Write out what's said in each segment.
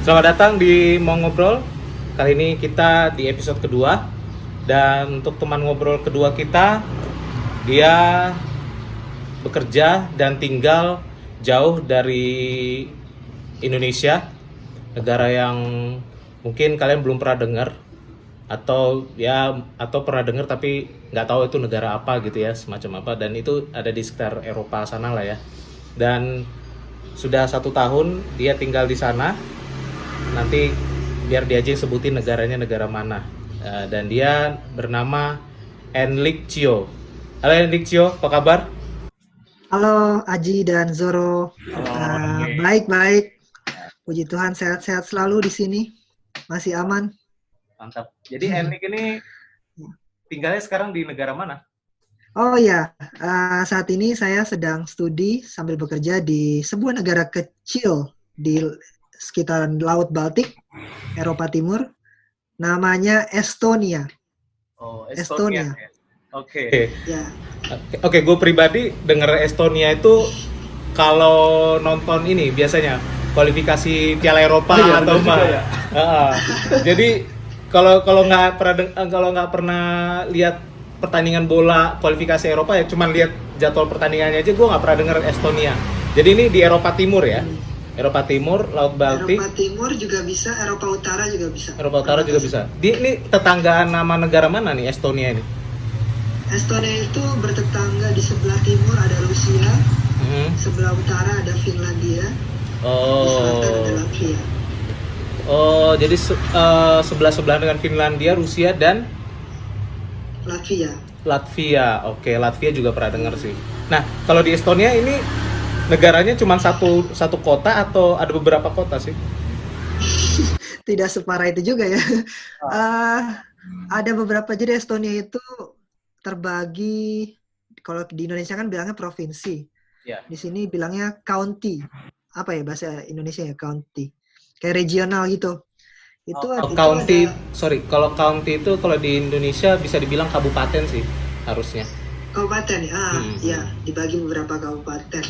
Selamat datang di Mau Ngobrol. Kali ini kita di episode kedua. Dan untuk teman ngobrol kedua kita, dia bekerja dan tinggal jauh dari Indonesia, negara yang mungkin kalian belum pernah dengar atau pernah dengar tapi nggak tahu itu negara apa gitu ya, semacam apa, dan itu ada di sekitar Eropa sana lah ya. Dan sudah 1 tahun dia tinggal di sana. Nanti biar dia aja yang sebutin negaranya negara mana. Dan dia bernama Enlik Cio. Halo Enlik Cio, apa kabar? Halo Aji dan Zoro. Oke. Baik-baik. Puji Tuhan sehat-sehat selalu di sini. Masih aman. Mantap. Jadi Enlik ini tinggalnya sekarang di negara mana? Oh ya, saat ini saya sedang studi sambil bekerja di sebuah negara kecil di sekitaran Laut Baltik, Eropa Timur. Namanya Estonia. Oh, Estonia. ya. Oke. Ya. Oke, gue pribadi denger Estonia itu kalau nonton ini biasanya kualifikasi Piala Eropa atau bener juga ya. Jadi kalau nggak pernah lihat pertandingan bola kualifikasi Eropa ya cuman lihat jadwal pertandingannya aja, gue nggak pernah denger Estonia. Jadi ini di Eropa Timur ya. Eropa Timur, Laut Baltik. Eropa Timur juga bisa, Eropa Utara juga bisa. Eropa Utara juga bisa. Ini tetanggaan nama negara mana nih Estonia ini? Estonia itu bertetangga di sebelah timur ada Rusia, sebelah utara ada Finlandia, di selatan ada Latvia. Oh, jadi sebelah-sebelah dengan Finlandia, Rusia dan Latvia. Oke, Latvia juga pernah dengar sih. Nah, kalau di Estonia ini negaranya cuma satu kota atau ada beberapa kota sih? Tidak separah itu juga ya. Ada beberapa, jadi Estonia itu terbagi, kalau di Indonesia kan bilangnya provinsi. Ya. Di sini bilangnya county. Apa ya bahasa Indonesia ya, county. Kayak regional gitu. County, sorry, kalau county itu kalau di Indonesia bisa dibilang kabupaten sih harusnya. Kabupaten ya, dibagi beberapa kabupaten.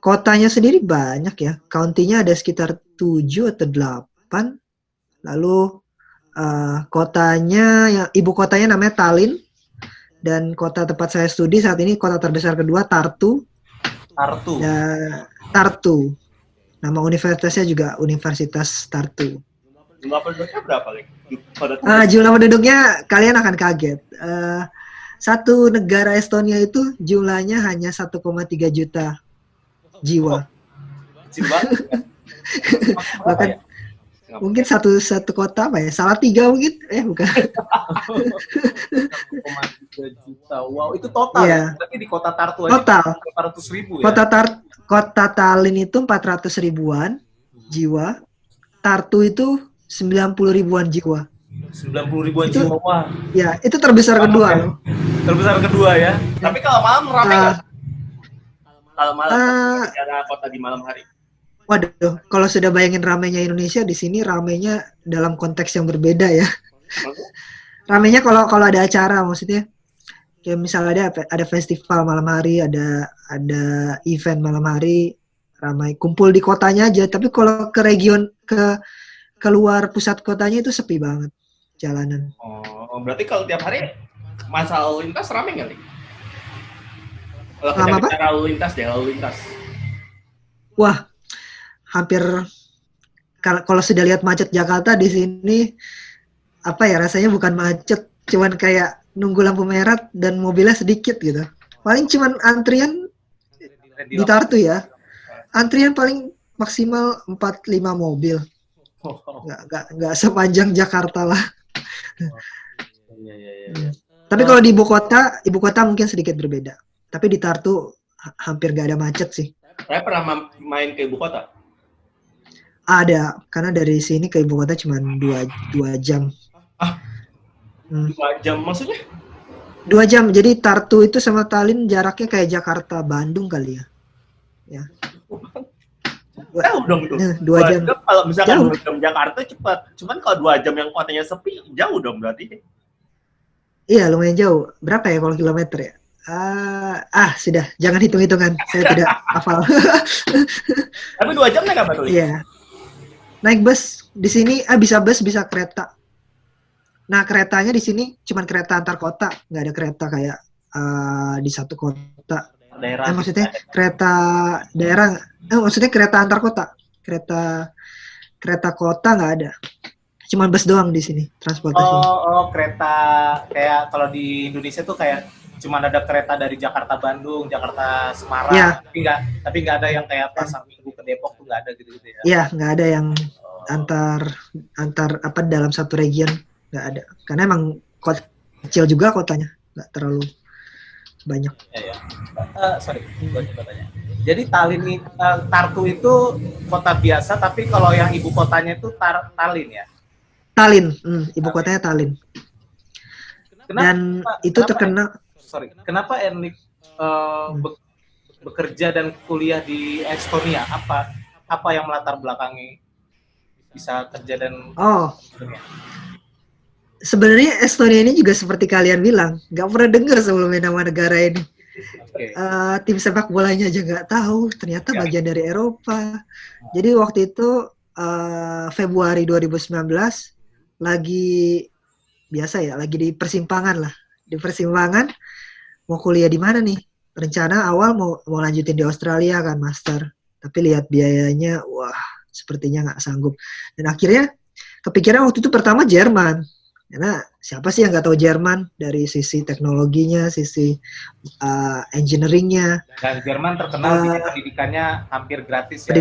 Kotanya sendiri banyak ya. County-nya ada sekitar 7 atau 8. Lalu ibu kotanya namanya Tallinn, dan kota tempat saya studi saat ini kota terbesar kedua Tartu. Tartu. Nama universitasnya juga Universitas Tartu. Jumlah penduduknya berapa, Lek? Jumlah penduduknya kalian akan kaget. Satu negara Estonia itu jumlahnya hanya 1,3 juta jiwa. Kecil banget. Bahkan mungkin satu kota apa ya? Salatiga mungkin? Bukan. 1,3 juta. Wow, itu total. Iya. Tapi di kota Tartu aja Total. 400.000 ya. Kota Tallinn itu 400 ribuan jiwa. Tartu itu 90 ribuan jiwa. 90 ribuan jiwa. Wah. Ya, itu terbesar kedua. Terbesar kedua ya. Tapi kalau malam ramai nggak? Kalau malam ada kota di malam hari. Waduh, kalau sudah bayangin ramainya Indonesia, di sini ramainya dalam konteks yang berbeda ya. Ramainya kalau ada acara, maksudnya kayak misalnya ada festival malam hari, ada event malam hari, ramai kumpul di kotanya aja. Tapi kalau ke region keluar pusat kotanya itu sepi banget jalanan. Oh, berarti kalau tiap hari masa lalu lintas ramai nggak nih? Lama apa? Lalu lintas. Wah, hampir kalau sudah lihat macet Jakarta di sini, apa ya, rasanya bukan macet, cuman kayak nunggu lampu merah dan mobilnya sedikit gitu. Paling cuman antrian di Tartu ya. Antrian paling maksimal 4-5 mobil. Nggak sepanjang Jakarta lah. Iya. Tapi kalau di ibu kota mungkin sedikit berbeda. Tapi di Tartu hampir nggak ada macet sih. Saya pernah main ke ibu kota. Ada, karena dari sini ke ibu kota cuma 2 jam. 2 jam maksudnya? 2 jam, jadi Tartu itu sama Tallinn jaraknya kayak Jakarta Bandung kali ya. Jauh dong tuh. 2 jam. Kalau misalkan Jauh. 2 jam Jakarta cepat. Cuman kalau 2 jam yang kotanya sepi, jauh dong berarti. Iya, lumayan jauh. Berapa ya kalau kilometer ya? Sudah, jangan hitung-hitungan, saya tidak hafal. Tapi 2 jam naik apa tuh? Iya, naik bus di sini, bisa bus, bisa kereta. Nah, keretanya di sini cuman kereta antar kota, nggak ada kereta kayak di satu kota. Daerah. Maksudnya kereta daerah, maksudnya kereta antar kota, kereta kota nggak ada. Cuman bus doang di sini transportasi. Oh, kereta kayak kalau di Indonesia tuh kayak cuma ada kereta dari Jakarta Bandung, Jakarta Semarang, Ya. tapi nggak ada yang kayak Pasar Minggu ke Depok tuh nggak ada gitu-gitu ya. Iya, nggak ada yang antar apa dalam satu region, nggak ada. Karena emang kecil juga kotanya, nggak terlalu banyak. Ya. Sorry, gua coba tanya. Jadi Tartu itu kota biasa, tapi kalau yang ibu kotanya itu Tallinn ya? Tallinn, ibu kotanya Tallinn. Dan itu terkenal. Kenapa Erlik bekerja dan kuliah di Estonia? Apa yang melatar belakangi bisa kerja dan Estonia? Sebenarnya Estonia ini juga seperti kalian bilang, nggak pernah dengar sebelumnya nama negara ini. Okay. Tim sepak bolanya aja nggak tahu, ternyata bagian dari Eropa. Jadi waktu itu Februari 2019 lagi di persimpangan lah. Di persimpangan mau kuliah di mana nih? Rencana awal mau lanjutin di Australia kan, master. Tapi lihat biayanya, wah sepertinya nggak sanggup. Dan akhirnya kepikiran waktu itu pertama Jerman. Karena siapa sih yang nggak tahu Jerman dari sisi teknologinya, sisi engineeringnya. Dan Jerman terkenal pendidikannya hampir gratis ya?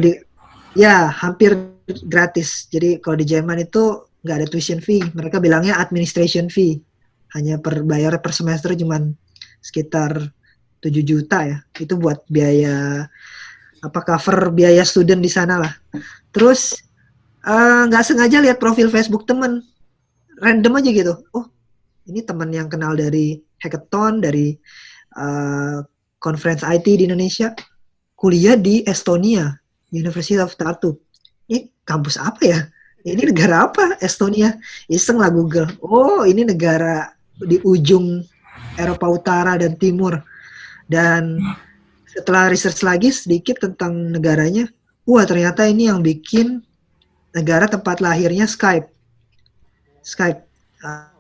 Ya, hampir gratis. Jadi kalau di Jerman itu nggak ada tuition fee. Mereka bilangnya administration fee. Hanya bayar per semester cuman sekitar 7 juta ya. Itu buat biaya cover biaya student di sana lah. Terus nggak sengaja lihat profil Facebook temen, random aja gitu. Oh, ini teman yang kenal dari hackathon, dari conference IT di Indonesia, kuliah di Estonia, University of Tartu. Ini kampus apa ya? Ini negara apa? Estonia. Iseng lah Google. Oh, ini negara di ujung Eropa Utara dan Timur. Dan setelah research lagi sedikit tentang negaranya, wah ternyata ini yang bikin negara tempat lahirnya Skype.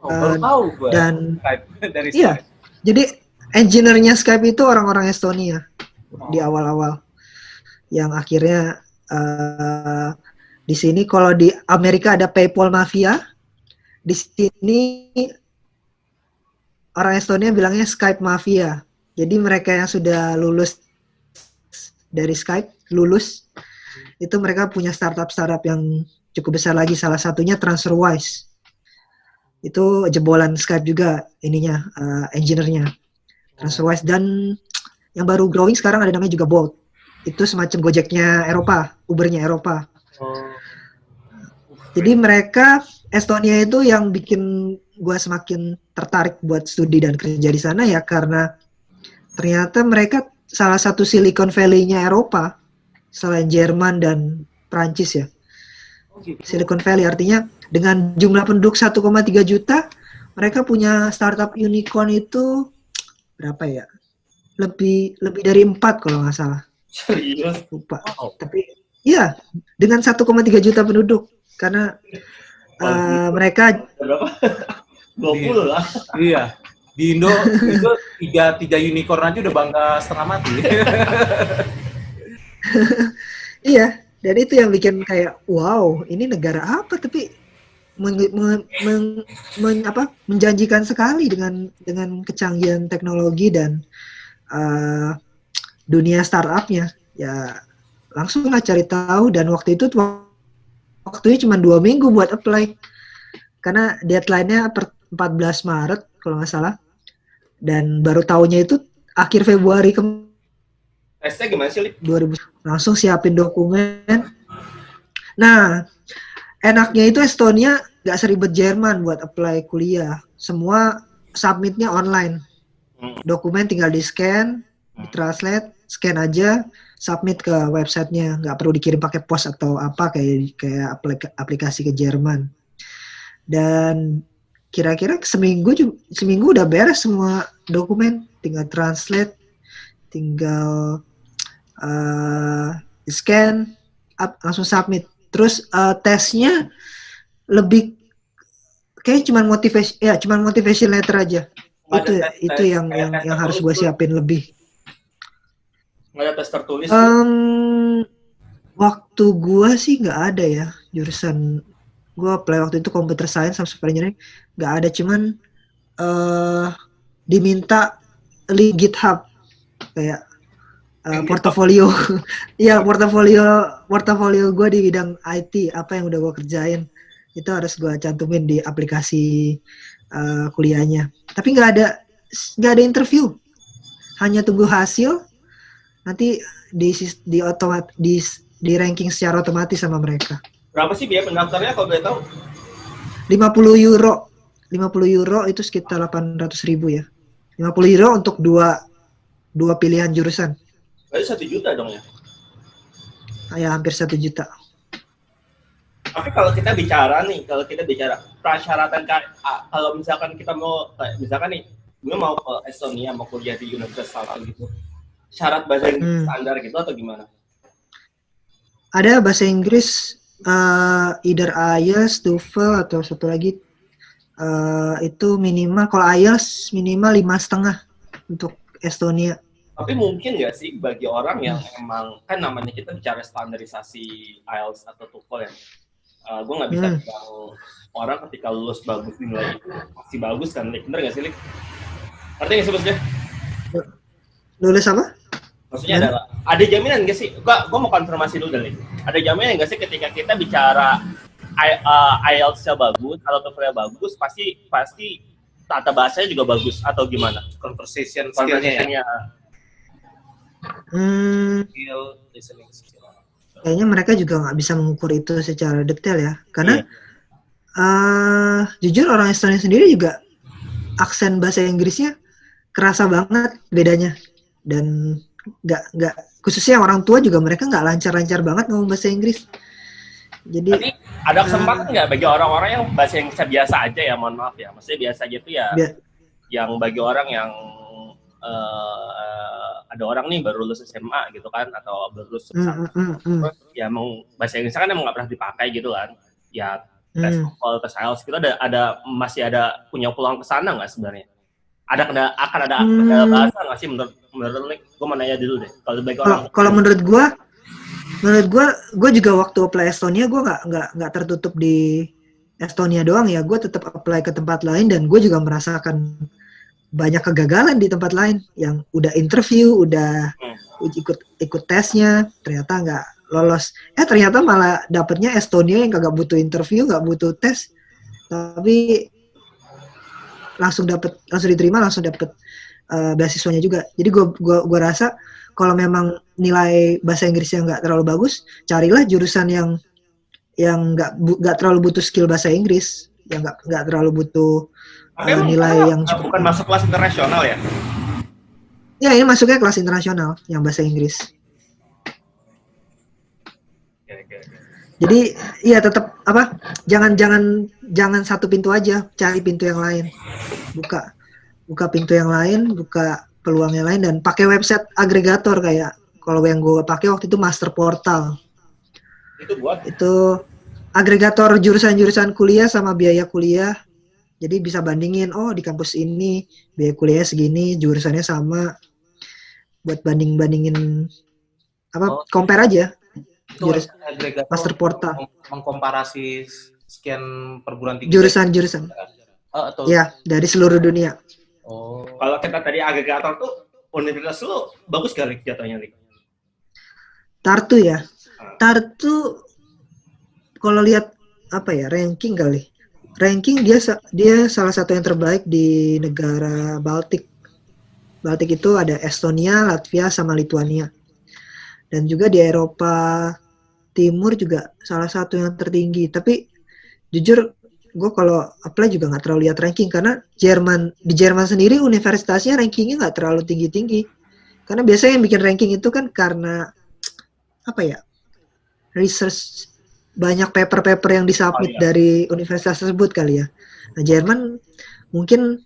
Baru tahu gue. Dan Skype, dari Skype. Iya, jadi engineer-nya Skype itu orang-orang Estonia di awal-awal. Yang akhirnya di sini kalau di Amerika ada PayPal Mafia, di sini orang Estonia bilangnya Skype Mafia. Jadi mereka yang sudah lulus dari Skype, itu mereka punya startup yang cukup besar lagi. Salah satunya TransferWise. Itu jebolan Skype juga ininya, engineer-nya. TransferWise. Dan yang baru growing sekarang ada namanya juga Bolt. Itu semacam Gojeknya Eropa, Ubernya Eropa. Jadi mereka, Estonia itu yang bikin gue semakin tertarik buat studi dan kerja di sana ya, karena ternyata mereka salah satu Silicon Valley-nya Eropa, selain Jerman dan Prancis ya. Silicon Valley artinya dengan jumlah penduduk 1,3 juta, mereka punya startup unicorn itu berapa ya? Lebih dari 4 kalau nggak salah. Serius? Lupa. Tapi iya, dengan 1,3 juta penduduk. Karena mereka berapa? 20 lah. Iya. Di Indo tiga unicorn aja udah bangga setengah mati. Iya, dan itu yang bikin kayak wow, ini negara apa, tapi menjanjikan sekali dengan kecanggihan teknologi dan dunia startupnya. Ya langsung lah cari tahu, dan waktunya cuma 2 minggu buat apply karena deadline-nya per 14 Maret kalau nggak salah, dan baru tahunya itu akhir Februari Tesnya gimana sih, Lip? 2000. Langsung siapin dokumen. Nah, enaknya itu Estonia nggak seribet Jerman buat apply kuliah. Semua submitnya online. Dokumen tinggal di-scan, di-translate, scan aja, submit ke websitenya. Nggak perlu dikirim pakai pos atau apa kayak aplikasi ke Jerman. Dan kira-kira seminggu udah beres semua dokumen. tinggal translate, tinggal scan, langsung submit. Terus tesnya lebih kayak cuman motivation letter aja. Nggak ada Itu tes, yang kayak tes harus tertulis gue tuh. siapin lebih. Nggak ada tes tertulis. Waktu gue sih nggak ada ya jurusan. Gue apply waktu itu computer science sama software engineering, nggak ada, cuman diminta link GitHub kayak portofolio. Iya, portofolio gue di bidang IT, apa yang udah gue kerjain itu harus gue cantumin di aplikasi kuliahnya. Tapi nggak ada interview, hanya tunggu hasil, nanti di ranking secara otomatis sama mereka. Berapa sih biaya pendaftarnya kalau boleh tahu? 50 euro. 50 euro itu sekitar 800.000 ya. 50 euro untuk dua pilihan jurusan. Berarti 1 juta dong ya? Ya, hampir 1 juta. Tapi kalau kita bicara persyaratan, kalau misalkan kita mau, misalkan nih, gue mau ke Estonia, mau kuliah di universitas gitu, syarat bahasa Inggris standar gitu atau gimana? Ada bahasa Inggris, either IELTS, TOEFL, atau satu lagi itu minimal, kalau IELTS minimal 5,5 untuk Estonia. Tapi mungkin nggak sih bagi orang yang emang, kan namanya kita bicara standarisasi IELTS atau TOEFL ya, gue nggak bisa bilang orang ketika lulus bagus nilai itu masih bagus kan, Lik? Bener nggak sih, Lik? Ngerti nggak sih maksudnya? Lulus apa? Maksudnya adalah, ada jaminan nggak sih? Gue mau konfirmasi dulu, Lik. Ada jaminan nggak sih ketika kita bicara IELTS-nya bagus atau TOEFL-nya bagus, pasti tata bahasanya juga bagus atau gimana? Conversation skill-nya ya. Skill, listening skill. Kayaknya mereka juga nggak bisa mengukur itu secara detail ya, karena jujur orang Estonia sendiri juga aksen bahasa Inggrisnya kerasa banget bedanya, dan nggak khususnya orang tua juga mereka nggak lancar-lancar banget ngomong bahasa Inggris. Jadi tapi ada kesempatan nggak bagi orang-orang yang bahasa Inggrisnya biasa aja ya, mohon maaf ya, maksudnya biasa aja tuh ya, yang bagi orang yang ada orang nih baru lulus SMA gitu kan, atau baru lulus terus ya mau bahasa Inggris kan emang nggak pernah dipakai gitu kan, ya tes TOEFL, tes IELTS gitu masih ada punya peluang ke sana nggak sebenarnya? Akan ada kendala bahasa nggak sih menurut Nick? Gue mau nanya dulu deh. Kalau menurut gue juga waktu apply Estonia, gue nggak tertutup di Estonia doang ya. Gue tetap apply ke tempat lain, dan gue juga merasakan banyak kegagalan di tempat lain yang udah interview, udah ikut tesnya, ternyata nggak lolos. Ternyata malah dapetnya Estonia yang kagak butuh interview, nggak butuh tes, tapi langsung diterima, langsung dapet beasiswanya juga. Jadi gue rasa kalau memang nilai bahasa Inggrisnya nggak terlalu bagus, carilah jurusan yang nggak terlalu butuh skill bahasa Inggris, yang nggak terlalu butuh nilai yang cukup. Bukan masuk kelas internasional ya? Ya, ini masuknya kelas internasional yang bahasa Inggris. Jadi ya tetap jangan satu pintu aja, cari pintu yang lain, buka pintu yang lain, buka peluang yang lain, dan pakai website agregator kayak kalau yang gue pakai waktu itu Master Portal. Itu agregator jurusan-jurusan kuliah sama biaya kuliah. Jadi bisa bandingin, di kampus ini biaya kuliahnya segini, jurusannya sama. Buat bandingin compare aja. Master Portal. Mengkomparasi sekian perguruan tinggi. Jurusan. Ya, dari seluruh dunia. Kalau kita tadi agregator tuh, universitas lu bagus kali jatuhnya, Lik? Tartu ya. Tartu kalau lihat ranking kali. Ranking dia salah satu yang terbaik di negara Baltik. Baltik itu ada Estonia, Latvia, sama Lituania. Dan juga di Eropa Timur juga salah satu yang tertinggi. Tapi jujur gue kalau apply juga nggak terlalu lihat ranking, karena di Jerman sendiri universitasnya rankingnya nggak terlalu tinggi-tinggi. Karena biasanya yang bikin ranking itu kan karena research, banyak paper-paper yang disubmit dari universitas tersebut kali ya. Nah, Jerman mungkin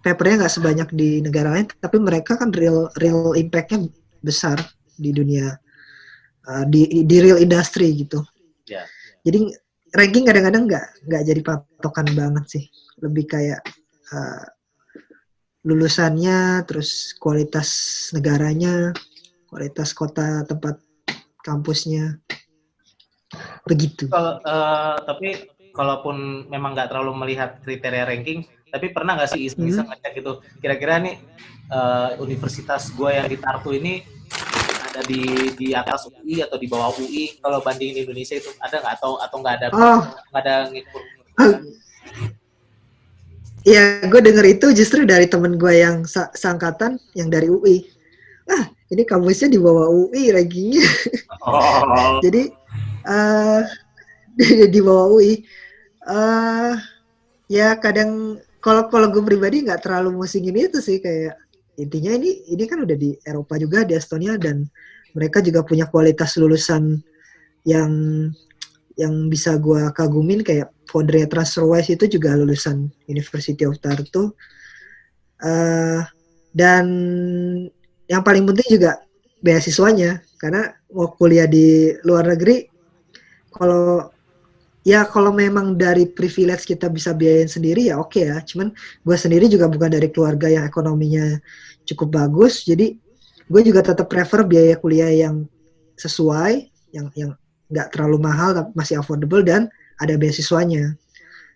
papernya nggak sebanyak di negara lain, tapi mereka kan real impact-nya besar di dunia, di real industry gitu. Ya. Jadi ranking kadang-kadang nggak jadi patokan banget sih, lebih kayak lulusannya, terus kualitas negaranya, kualitas kota tempat kampusnya, begitu. Tapi kalaupun memang nggak terlalu melihat kriteria ranking, tapi pernah nggak sih iseng ngecek gitu, kira-kira nih universitas gue yang di Tartu ini ada di atas UI atau di bawah UI kalau bandingin Indonesia itu ada nggak, atau nggak ada ngikur? Ya, gue denger itu justru dari temen gue yang seangkatan yang dari UI. Ini kampusnya di bawah UI rankingnya. Jadi di bawah UI. Ya kadang kalau gue pribadi nggak terlalu musingin itu sih, kayak intinya ini kan udah di Eropa juga, di Estonia, dan mereka juga punya kualitas lulusan yang bisa gue kagumin, kayak foundernya TransferWise itu juga lulusan University of Tartu. Dan yang paling penting juga beasiswanya, karena mau kuliah di luar negeri, kalau memang dari privilege kita bisa biayain sendiri ya oke ya. Cuman gue sendiri juga bukan dari keluarga yang ekonominya cukup bagus, jadi gue juga tetap prefer biaya kuliah yang sesuai, yang nggak terlalu mahal tapi masih affordable dan ada beasiswanya.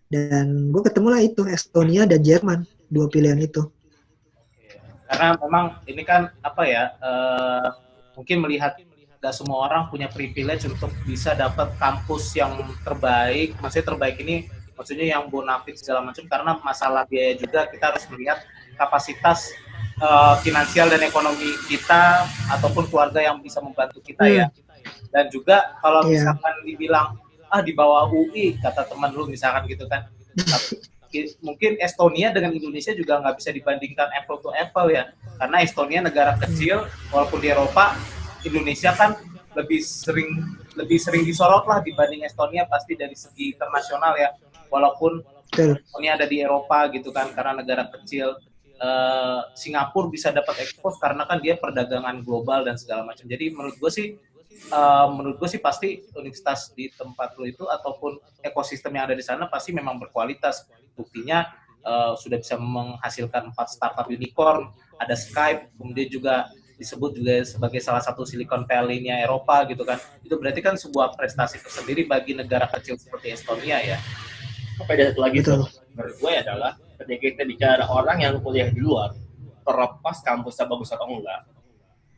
Dan gue ketemu lah itu Estonia dan Jerman, dua pilihan itu. Karena memang ini kan mungkin melihat gak semua orang punya privilege untuk bisa dapat kampus yang terbaik. Maksudnya terbaik ini maksudnya yang bonafit segala macam, karena masalah biaya juga kita harus melihat kapasitas finansial dan ekonomi kita ataupun keluarga yang bisa membantu kita ya. Dan juga kalau misalkan dibilang di bawah UI kata teman lu misalkan gitu kan, mungkin Estonia dengan Indonesia juga nggak bisa dibandingkan apple to apple ya, karena Estonia negara kecil walaupun di Eropa, Indonesia kan lebih sering disorot lah dibanding Estonia pasti dari segi internasional ya, walaupun Estonia ada di Eropa gitu kan karena negara kecil. Singapura bisa dapat ekspos karena kan dia perdagangan global dan segala macam. Jadi menurut gue sih pasti universitas di tempat lo itu ataupun ekosistem yang ada di sana pasti memang berkualitas. Buktinya sudah bisa menghasilkan 4 startup unicorn, ada Skype, kemudian juga disebut juga sebagai salah satu Silicon Valley-nya Eropa gitu kan. Itu berarti kan sebuah prestasi tersendiri bagi negara kecil seperti Estonia ya. Apa ada satu lagi tuh menurut gue adalah ketika kita bicara orang yang kuliah di luar, terlepas kampusnya bagus atau enggak,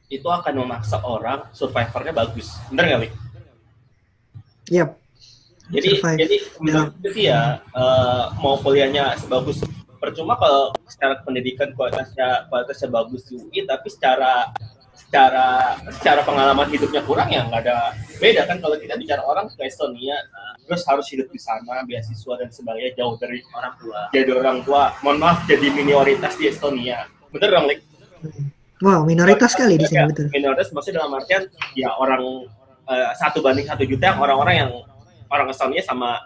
itu akan memaksa orang survivornya bagus. Bener nggak, Wik? Yap. Jadi menurut gue sih ya, mau kuliahnya sebagus, percuma kalau secara pendidikan kualitasnya bagus di UI, tapi secara pengalaman hidupnya kurang, ya nggak ada beda kan. Kalau kita bicara orang ke Estonia, terus harus hidup di sana, beasiswa dan sebagainya, jauh dari orang tua. Jadi orang tua, mohon maaf, jadi minoritas di Estonia. Bener dong, Lik? Wow, minoritas kali di sini, betul. Minoritas maksudnya dalam artian ya orang 1:1 juta yang orang Estonia sama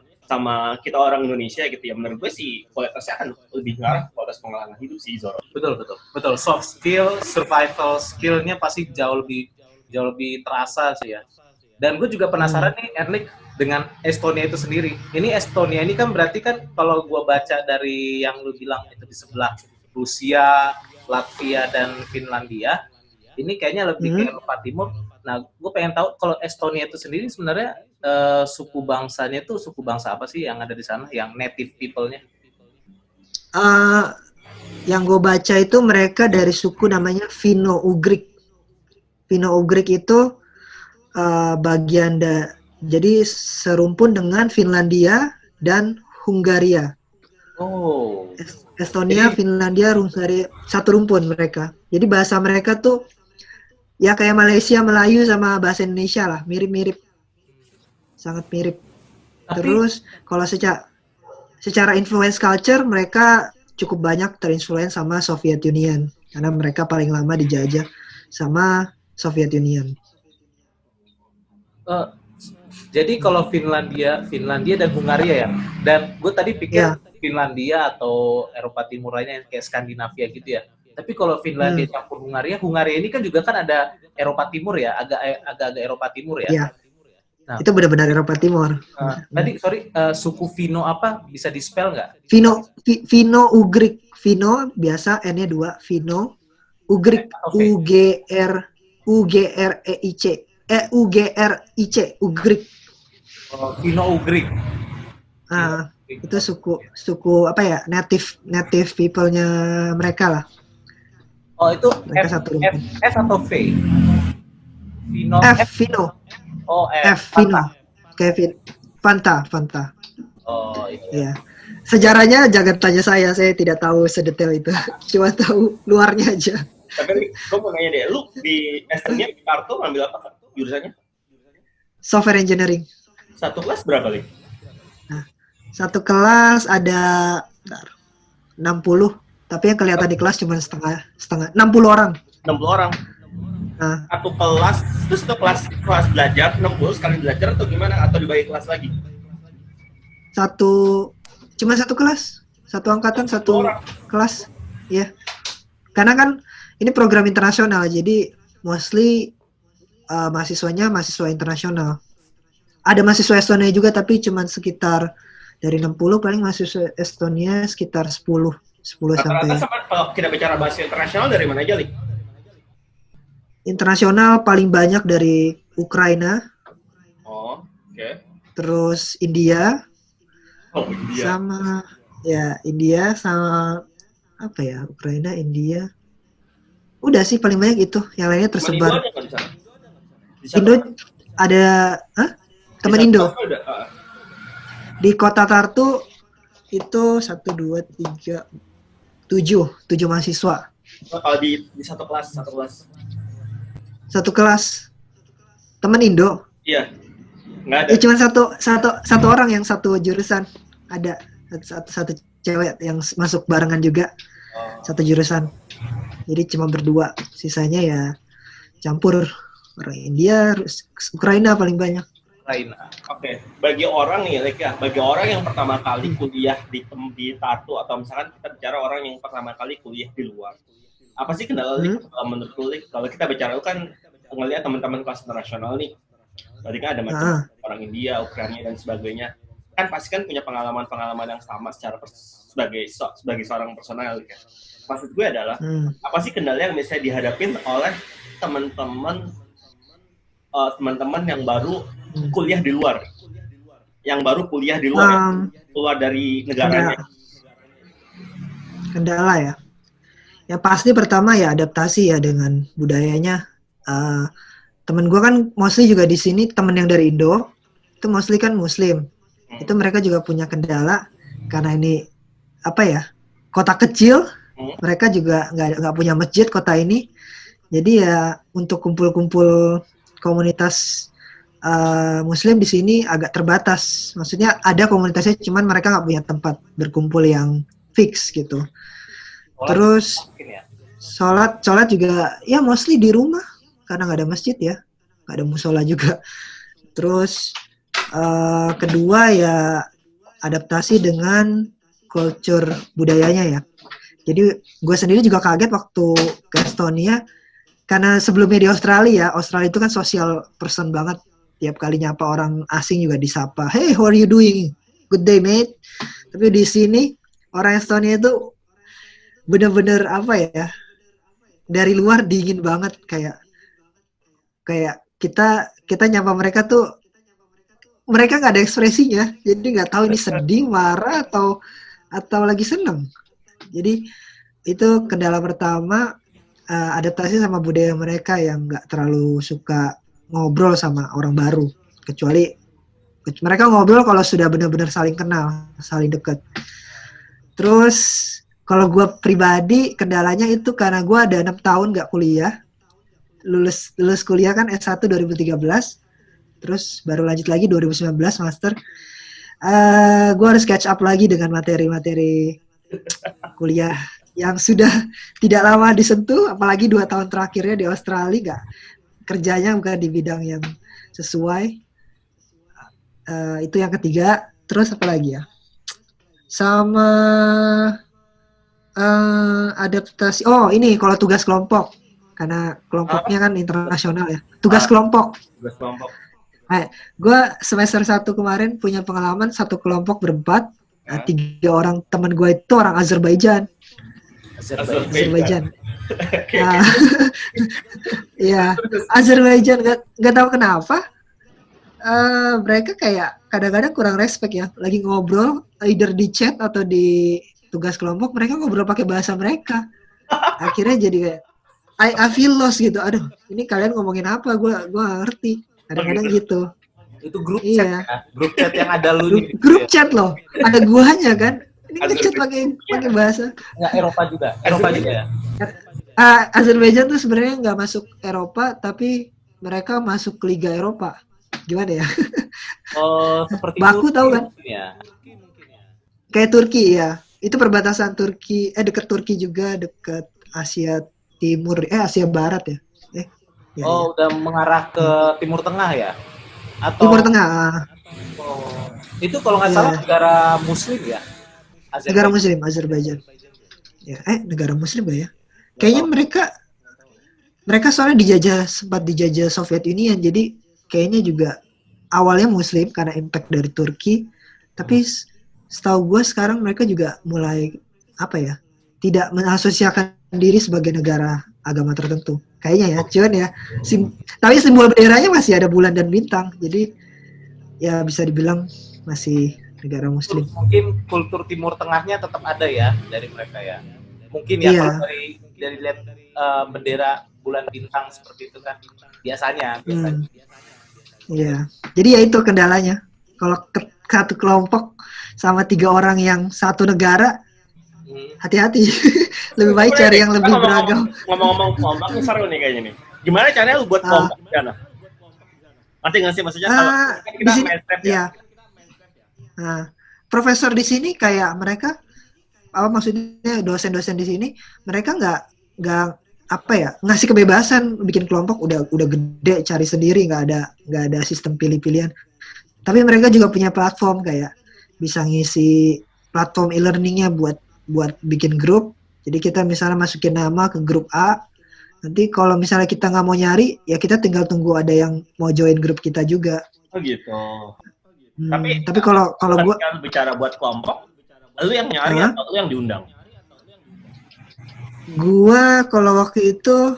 kita orang Indonesia gitu ya. Menurut gue sih kualitasnya akan lebih ngarah kualitas pengalaman hidup sih, Zoro. Betul. Soft skill, survival skill-nya pasti jauh lebih terasa sih ya. Dan gue juga penasaran nih, Erlik, dengan Estonia itu sendiri. Ini Estonia ini kan berarti kan kalau gue baca dari yang lu bilang itu di sebelah Rusia, Latvia dan Finlandia, ini kayaknya lebih ke Eropa Timur. Nah, gue pengen tahu kalau Estonia itu sendiri sebenarnya suku bangsanya itu suku bangsa apa sih yang ada di sana, yang native people-nya? Yang gue baca itu mereka dari suku namanya Finno-Ugric. Finno-Ugric itu bagian jadi serumpun dengan Finlandia dan Hungaria. Oh. Estonia, Finlandia, Hungaria, satu rumpun mereka. Jadi bahasa mereka tuh ya kayak Malaysia, Melayu sama bahasa Indonesia lah, mirip-mirip. Sangat mirip. Terus kalau secara influence culture, mereka cukup banyak terinfluence sama Soviet Union karena mereka paling lama dijajah sama Soviet Union. Jadi kalau Finlandia dan Hungaria ya. Dan gue tadi pikir Finlandia atau Eropa Timur lainnya yang kayak Skandinavia gitu ya. Tapi kalau Finlandia campur Hungaria ini kan juga kan ada Eropa Timur ya, agak Eropa Timur ya. Iya. Nah, itu benar-benar Eropa Timur. Tadi suku Fino apa bisa di-spell nggak? Fino Ugrik. Fino biasa N-nya 2, Fino. Ugrik UGRIC. Ugrik. Fino Ugrik. Itu suku apa ya? Native people-nya mereka lah. Oh, itu F atau V? Fino. Fino. Oh, Fino. Kevin. Fanta. Oh, itu. Iya. Sejarahnya jangan tanya saya tidak tahu sedetail itu. Cuma tahu luarnya aja. Tapi gue mau nanya deh, lu di Estonia di Tartu ngambil apa jurusannya? Software engineering. Satu kelas berapa, Li? Nah, satu kelas ada 60, tapi yang kelihatan di kelas cuma setengah 60 orang. 60 orang. Nah, Satu kelas, terus itu kelas belajar 60 sekali belajar atau gimana? Atau dibagi kelas lagi? Cuma satu kelas, satu angkatan, satu orang. kelas. Ya. Karena kan ini program internasional, jadi mostly mahasiswanya mahasiswa internasional. Ada mahasiswa Estonia juga, tapi cuma sekitar dari 60 paling mahasiswa Estonia sekitar 10 sampai. Kalau kita bicara bahasa internasional dari mana aja, Li? Internasional paling banyak dari Ukraina. Oh, oke. Terus India. Oh, India. India sama apa ya? Ukraina, India. Udah sih paling banyak itu. Yang lainnya tersebar. Indo ada teman Indo. Di kota Tartu itu 1, 2, 3, 7 mahasiswa. Kalau di satu kelas. Satu kelas. Teman Indo. Iya. Nggak ada. Cuma satu orang yang satu jurusan. Ada satu cewek yang masuk barengan juga. Satu jurusan. Jadi cuma berdua. Sisanya ya campur. Orang India, Ukraina paling banyak. Ukraina. Oke. Bagi orang nih, bagi orang yang pertama kali kuliah di Tartu, atau misalkan kita bicara orang yang pertama kali kuliah di luar, apa sih kendala menurut lu? Kalau kita bicara kan ngelihat teman-teman kelas internasional nih, berarti kan ada macam orang India, Ukraina dan sebagainya, kan pasti kan punya pengalaman yang sama secara sebagai seorang personal. Kan? Maksud gue adalah apa sih kendala yang misalnya dihadapin oleh teman-teman yang baru kuliah di luar, keluar dari negaranya. Kendala ya. Ya pasti pertama ya adaptasi ya dengan budayanya. Temen gue kan mostly juga di sini temen yang dari Indo itu mostly kan Muslim. Itu mereka juga punya kendala karena ini apa ya, kota kecil. Mereka juga nggak punya masjid kota ini. Jadi ya untuk kumpul-kumpul komunitas Muslim di sini agak terbatas. Maksudnya ada komunitasnya, cuman mereka nggak punya tempat berkumpul yang fix gitu. Terus sholat juga ya mostly di rumah karena nggak ada masjid ya, nggak ada musola juga. Terus kedua ya adaptasi dengan culture budayanya ya. Jadi gue sendiri juga kaget waktu ke Estonia karena sebelumnya di Australia itu kan social person banget. Tiap kali nyapa orang asing juga disapa, "Hey, how are you doing? Good day, mate." Tapi di sini orang Estonia itu bener-bener apa ya, dari luar dingin banget, kayak kita nyapa mereka tuh mereka nggak ada ekspresinya, jadi nggak tahu ini sedih, marah atau lagi seneng. Jadi itu kendala pertama, adaptasi sama budaya mereka yang nggak terlalu suka ngobrol sama orang baru, kecuali mereka ngobrol kalau sudah benar-benar saling kenal, saling dekat. Terus kalau gue pribadi kendalanya itu karena gue ada 6 tahun nggak kuliah, lulus kuliah kan S1 2013, terus baru lanjut lagi 2019 master. Gue harus catch up lagi dengan materi-materi kuliah yang sudah tidak lama disentuh, apalagi 2 tahun terakhirnya di Australia kerjanya bukan di bidang yang sesuai. Itu yang ketiga. Terus apa lagi ya? Sama adaptasi. Oh, ini kalau tugas kelompok. Karena kelompoknya kan internasional ya. Tugas kelompok. Tugas kelompok. Gue semester 1 kemarin punya pengalaman satu kelompok berempat. 3 orang teman gue itu orang Azerbaijan. Ya, Azerbaijan nggak tahu kenapa. Mereka kayak kadang-kadang kurang respect ya. Lagi ngobrol, either di chat atau di tugas kelompok, mereka ngobrol pakai bahasa mereka. Akhirnya jadi kayak I feel lost gitu. Aduh, ini kalian ngomongin apa? Gue nggak ngerti. Kadang-kadang gitu. Itu grup chat ya? Grup chat yang ada lu gitu. Grup chat loh. Ada guanya kan. Ini ngechat pakai bahasa. Nggak Eropa juga ya? Azerbaijan tuh sebenarnya nggak masuk Eropa, tapi mereka masuk ke Liga Eropa. Gimana ya? Oh, seperti Baku tahu kan? Ya. Kayak Turki ya. Itu perbatasan Turki, dekat Turki juga, dekat Asia Timur, Asia Barat ya. Ya, udah mengarah ke Timur Tengah ya? Atau Timur Tengah. Oh, itu kalau nggak salah negara Muslim ya? Negara Muslim, Azerbaijan. Ya, negara Muslim gak ya? Kayaknya mereka soalnya sempat dijajah Soviet Union, jadi kayaknya juga awalnya Muslim karena impact dari Turki, tapi setahu gue sekarang mereka juga mulai tidak mengasosiasikan diri sebagai negara agama tertentu. Kayaknya ya, cuman ya, tapi simbol benderanya masih ada bulan dan bintang, jadi ya bisa dibilang masih negara Muslim. Mungkin kultur Timur Tengahnya tetap ada ya dari mereka ya. Mungkin ya kalau dari lihat bendera bulan bintang seperti itu kan biasanya. Iya. Jadi ya itu kendalanya. Kalau satu kelompok sama 3 orang yang satu negara, hati-hati. Lebih baik cari yang lebih beragam. Ngomong-ngomong kelompok ini seru nih kayaknya nih. Gimana caranya lu buat kelompok di sana? Ngerti nggak sih maksudnya? Kalau kita di sini, main step ya. Nah, profesor di sini kayak mereka maksudnya dosen-dosen di sini mereka nggak ngasih kebebasan bikin kelompok, udah gede cari sendiri, nggak ada sistem pilih-pilihan. Tapi mereka juga punya platform kayak bisa ngisi platform e-learningnya buat bikin grup. Jadi kita misalnya masukin nama ke grup A, nanti kalau misalnya kita nggak mau nyari ya kita tinggal tunggu ada yang mau join grup kita juga. Oh gitu. Tapi kalau gue bicara buat kelompok, lu yang nyari atau lu yang diundang? Gua kalau waktu itu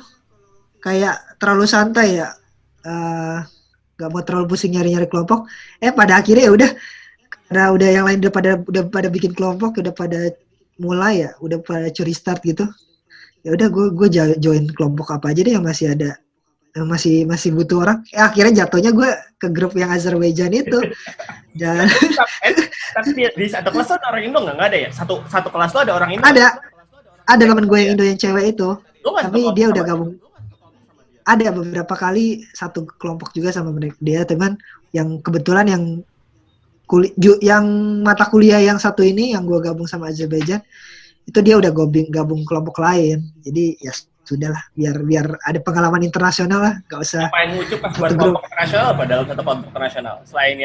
kayak terlalu santai ya, nggak mau terlalu pusing nyari kelompok. Pada akhirnya ya udah, karena udah yang lain udah pada bikin kelompok, udah pada mulai ya, udah pada curi start gitu. Ya udah gue join kelompok apa aja deh yang masih ada, yang masih butuh orang. Akhirnya jatuhnya gue ke grup yang Azerbaijan itu. Dan tapi di satu kelas tuh ada orang Indo nggak ada ya? Satu kelas tuh ada orang Indo. Ada teman gue yang Indo yang cewek itu, tapi dia udah gabung. Ada beberapa kali satu kelompok juga sama dia, teman yang kebetulan yang mata kuliah yang satu ini yang gue gabung sama Azerbaijan itu dia udah gabung kelompok lain. Jadi ya sudahlah, biar ada pengalaman internasional lah, nggak usah. Apa yang ngucup pas buat kelompok internasional apa dalam satu kelompok internasional? Selain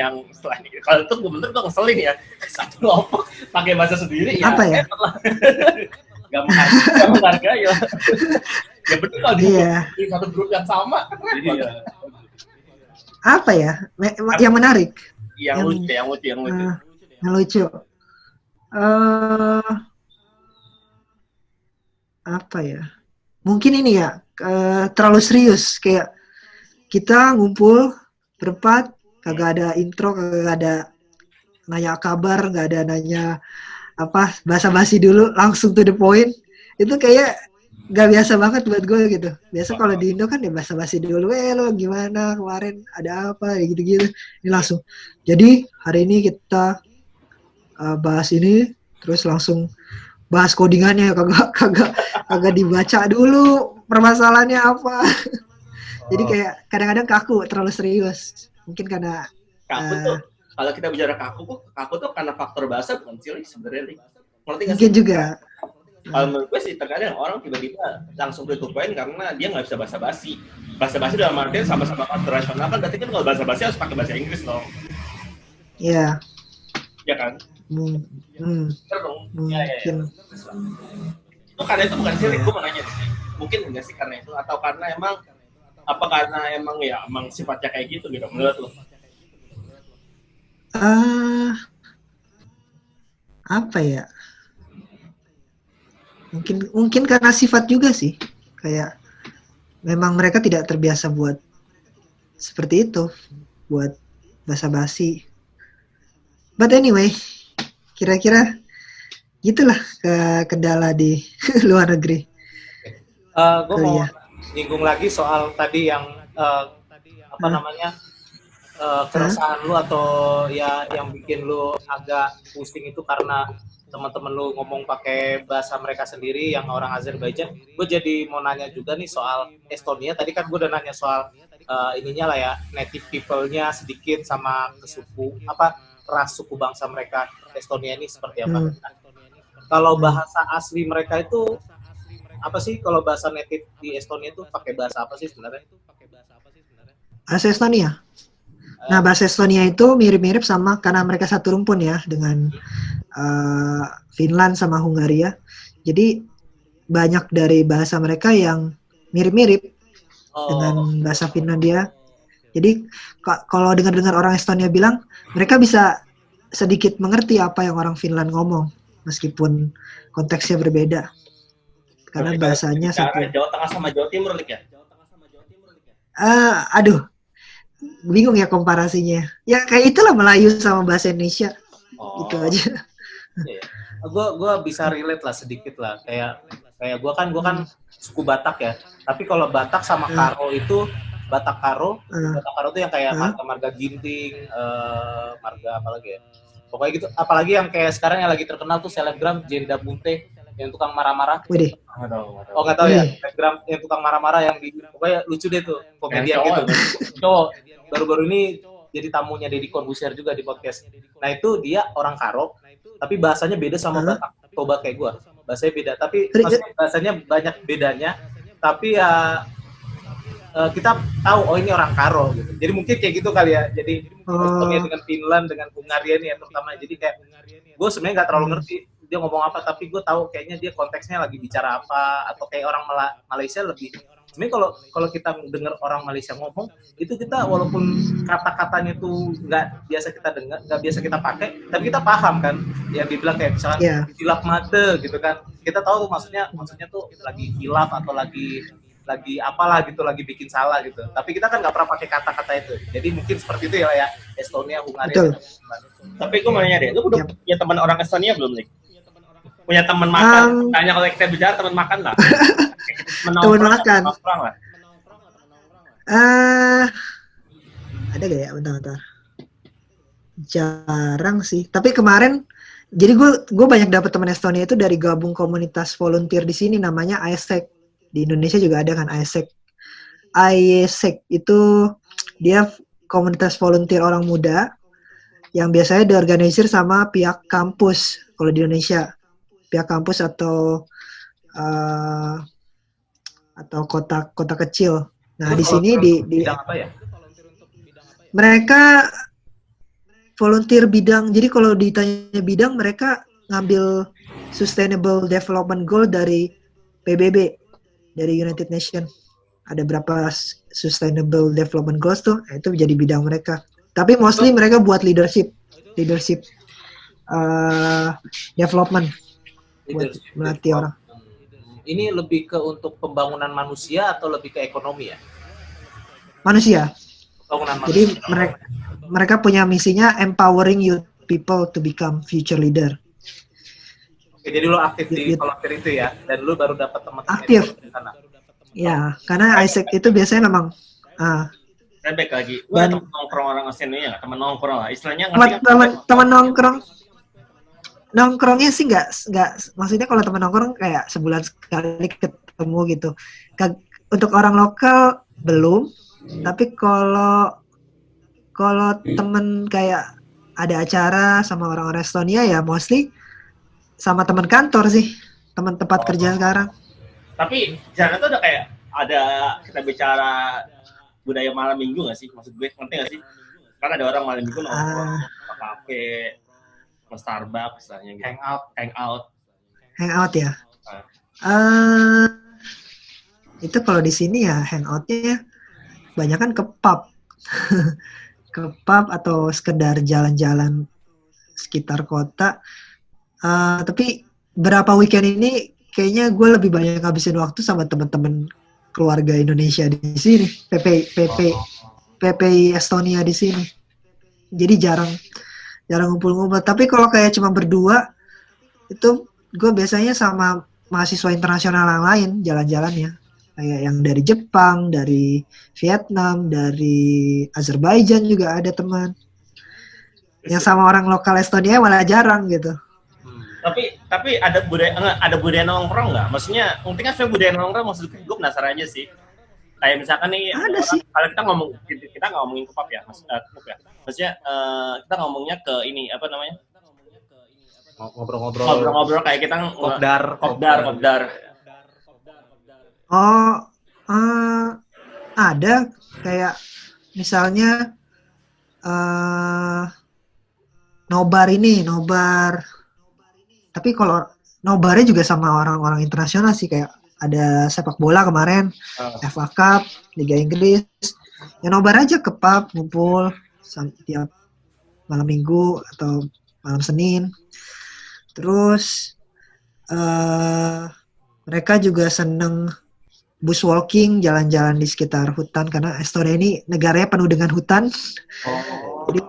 kalau itu gue bener tuh ngeselin ya, satu kelompok pakai bahasa sendiri ya. Apa ya? Gak menghargai ya. Ya betul kalau di satu grup yang sama. Jadi ya. Apa ya? Yang menarik. Yang lucu. Apa ya? Mungkin ini ya, terlalu serius, kayak kita ngumpul berempat, kagak ada intro, kagak ada nanya kabar, nggak ada nanya basa-basi dulu, langsung to the point. Itu kayak gak biasa banget buat gue gitu. Biasa kalau di Indo kan ya basa-basi dulu, lo gimana kemarin, ada apa, gitu-gitu. Ini langsung. Jadi hari ini kita bahas ini, terus langsung bahas codingannya, kagak dibaca dulu permasalahannya apa. Jadi kayak kadang-kadang kaku, terlalu serius. Mungkin karena kaku tuh, kalau kita bicara kaku tuh karena faktor bahasa bukan sih sebenarnya. Mungkin juga. Kalau menurut gue sih terkadang orang tiba-tiba langsung to the point karena dia nggak bisa basa-basi. Basa-basi dalam artian sama-sama internasional kan, berarti kan kalau basa-basi harus pakai bahasa Inggris dong. Ya, ya kan? Bener dong. Ya. mungkin. Itu karena itu bukan sirik, gue mau nanya sih. Mungkin enggak sih karena itu atau karena emang sifatnya kayak gitu menurut lo? Apa ya? Mungkin karena sifat juga sih. Kayak memang mereka tidak terbiasa buat seperti itu, buat basa-basi. But anyway, kira-kira gitulah kendala di luar negeri. Gue mau nyinggung lagi soal tadi yang keresahan lu atau ya yang bikin lu agak pusing itu karena teman-teman lu ngomong pakai bahasa mereka sendiri yang orang Azerbaijan. Gue jadi mau nanya juga nih soal Estonia. Tadi kan gue udah nanya soal ininya lah ya, native people-nya sedikit sama ras suku bangsa mereka Estonia ini seperti apa. Kalau bahasa asli mereka itu apa sih? Kalau bahasa native di Estonia itu pakai bahasa apa sih sebenarnya? Bahasa Estonia. Nah, bahasa Estonia itu mirip-mirip sama karena mereka satu rumpun ya dengan Finland sama Hungaria. Jadi banyak dari bahasa mereka yang mirip-mirip dengan bahasa Finlandia. Jadi kalau dengar-dengar orang Estonia bilang, mereka bisa sedikit mengerti apa yang orang Finland ngomong meskipun konteksnya berbeda. Karena bahasanya satu. Jawa Tengah sama Jawa Timur ya? Aduh. Bingung ya komparasinya. Ya kayak itulah Melayu sama bahasa Indonesia. Gitu aja. Gue bisa relate lah sedikit lah. Kayak gue kan suku Batak ya. Tapi kalau Batak sama Karo itu Batak Karo itu yang kayak marga Ginting, marga apa lagi ya. Pokoknya gitu. Apalagi yang kayak sekarang yang lagi terkenal tuh selebgram Jenda Bunte yang tukang marah-marah. Widih. Oh nggak tahu ya. Selebgram yang tukang marah-marah yang pokoknya lucu deh tuh komedian gitu. Cowok. Baru-baru ini jadi tamunya Deddy Corbuzier juga di podcast. Nah itu dia orang Karo, tapi bahasanya beda sama Batak Toba kayak gue. Bahasanya beda, tapi maksudnya bahasanya banyak bedanya. Tapi ya kita tahu oh ini orang Karo gitu. Jadi mungkin kayak gitu kali ya. Jadi Estonia dengan Finland dengan Hungaria nih ya terutama. Jadi kayak gue sebenarnya nggak terlalu ngerti dia ngomong apa, tapi gue tahu kayaknya dia konteksnya lagi bicara apa atau kayak orang Malaysia lebih. Sebenarnya kalau kita dengar orang Malaysia ngomong itu kita walaupun kata-katanya tuh nggak biasa kita dengar, nggak biasa kita pakai, tapi kita paham kan yang dibilang kayak misalnya hilaf mata gitu kan, kita tahu tuh maksudnya tuh lagi hilaf atau lagi apalah gitu, lagi bikin salah gitu, tapi kita kan nggak pernah pakai kata-kata itu. Jadi mungkin seperti itu ya Estonia, Hungaria. Tapi gue mau nanya deh, lu udah punya teman orang Estonia belum nih? Punya teman makan? Tanya kalau kita bicara teman makan lah. Teman makan. Ada gak ya? Bentar. Jarang sih. Tapi kemarin, jadi gue banyak dapat teman Estonia itu dari gabung komunitas volunteer di sini namanya AIESEC. Di Indonesia juga ada kan AIESEC. AIESEC itu dia komunitas volunteer orang muda yang biasanya diorganisir sama pihak kampus kalau di Indonesia. Pihak kampus atau kota kecil. Nah, di sini di apa ya? Mereka volunteer bidang. Jadi kalau ditanya bidang, mereka ngambil Sustainable Development Goal dari PBB, dari United Nations. Ada berapa Sustainable Development Goals tuh, itu jadi bidang mereka. Tapi mostly mereka buat leadership development. Buat melatih orang. Ini lebih ke untuk pembangunan manusia atau lebih ke ekonomi ya? Manusia. Pembangunan manusia. Jadi mereka punya misinya empowering youth people to become future leader. Oke, jadi lo aktif di volunteer itu ya, dan lo baru dapat teman-teman aktif di sana. Ya, karena AIESEC itu biasanya memang. Saya baik lagi. Lo teman nongkrong orang Estonia nggak? Teman nongkrong lah, istilahnya. Teman nongkrongnya sih nggak, maksudnya kalau teman nongkrong kayak sebulan sekali ketemu gitu. Untuk orang lokal belum, tapi kalau teman kayak ada acara sama orang-orang Estonia ya mostly sama teman kantor sih, teman tempat kerja sekarang. Tapi di sana tuh ada kayak kita bicara budaya malam minggu nggak sih? Maksud gue ngerti nggak sih? Kan ada orang malam minggu nongkrong Ah, ke kafe, ke Starbucks misalnya gitu. Hangout. hangout ya. Ah. Eh, itu kalau di sini ya hangoutnya banyak kan ke pub, ke pub atau sekedar jalan-jalan sekitar kota. Tapi berapa weekend ini kayaknya gue lebih banyak ngabisin waktu sama teman-teman keluarga Indonesia di sini, PPI Estonia di sini. Jadi jarang ngumpul-ngumpul. Tapi kalau kayak cuma berdua itu gue biasanya sama mahasiswa internasional yang lain jalan-jalannya. Kayak yang dari Jepang, dari Vietnam, dari Azerbaijan juga ada teman. Yang sama orang lokal Estonia malah jarang gitu. Tapi ada budaya nongkrong nggak? Maksudnya, mungkin kan sebenarnya budaya nongkrong maksudnya gue penasaran aja sih. Kayak misalkan nih, Ada sih. kalau kita nggak ngomongin ke pub ya, pub ya. Maksudnya kita ngomongnya ke ini apa namanya? Ngobrol-ngobrol kayak kita kopdar. Oh, ada kayak misalnya nobar. Tapi kalau nobarnya juga sama orang-orang internasional sih, kayak ada sepak bola kemarin, FA Cup, Liga Inggris. Ya nobar aja ke pub, ngumpul tiap malam Minggu atau malam Senin. Terus mereka juga seneng bushwalking, jalan-jalan di sekitar hutan karena Estonia ini negaranya penuh dengan hutan. Jadi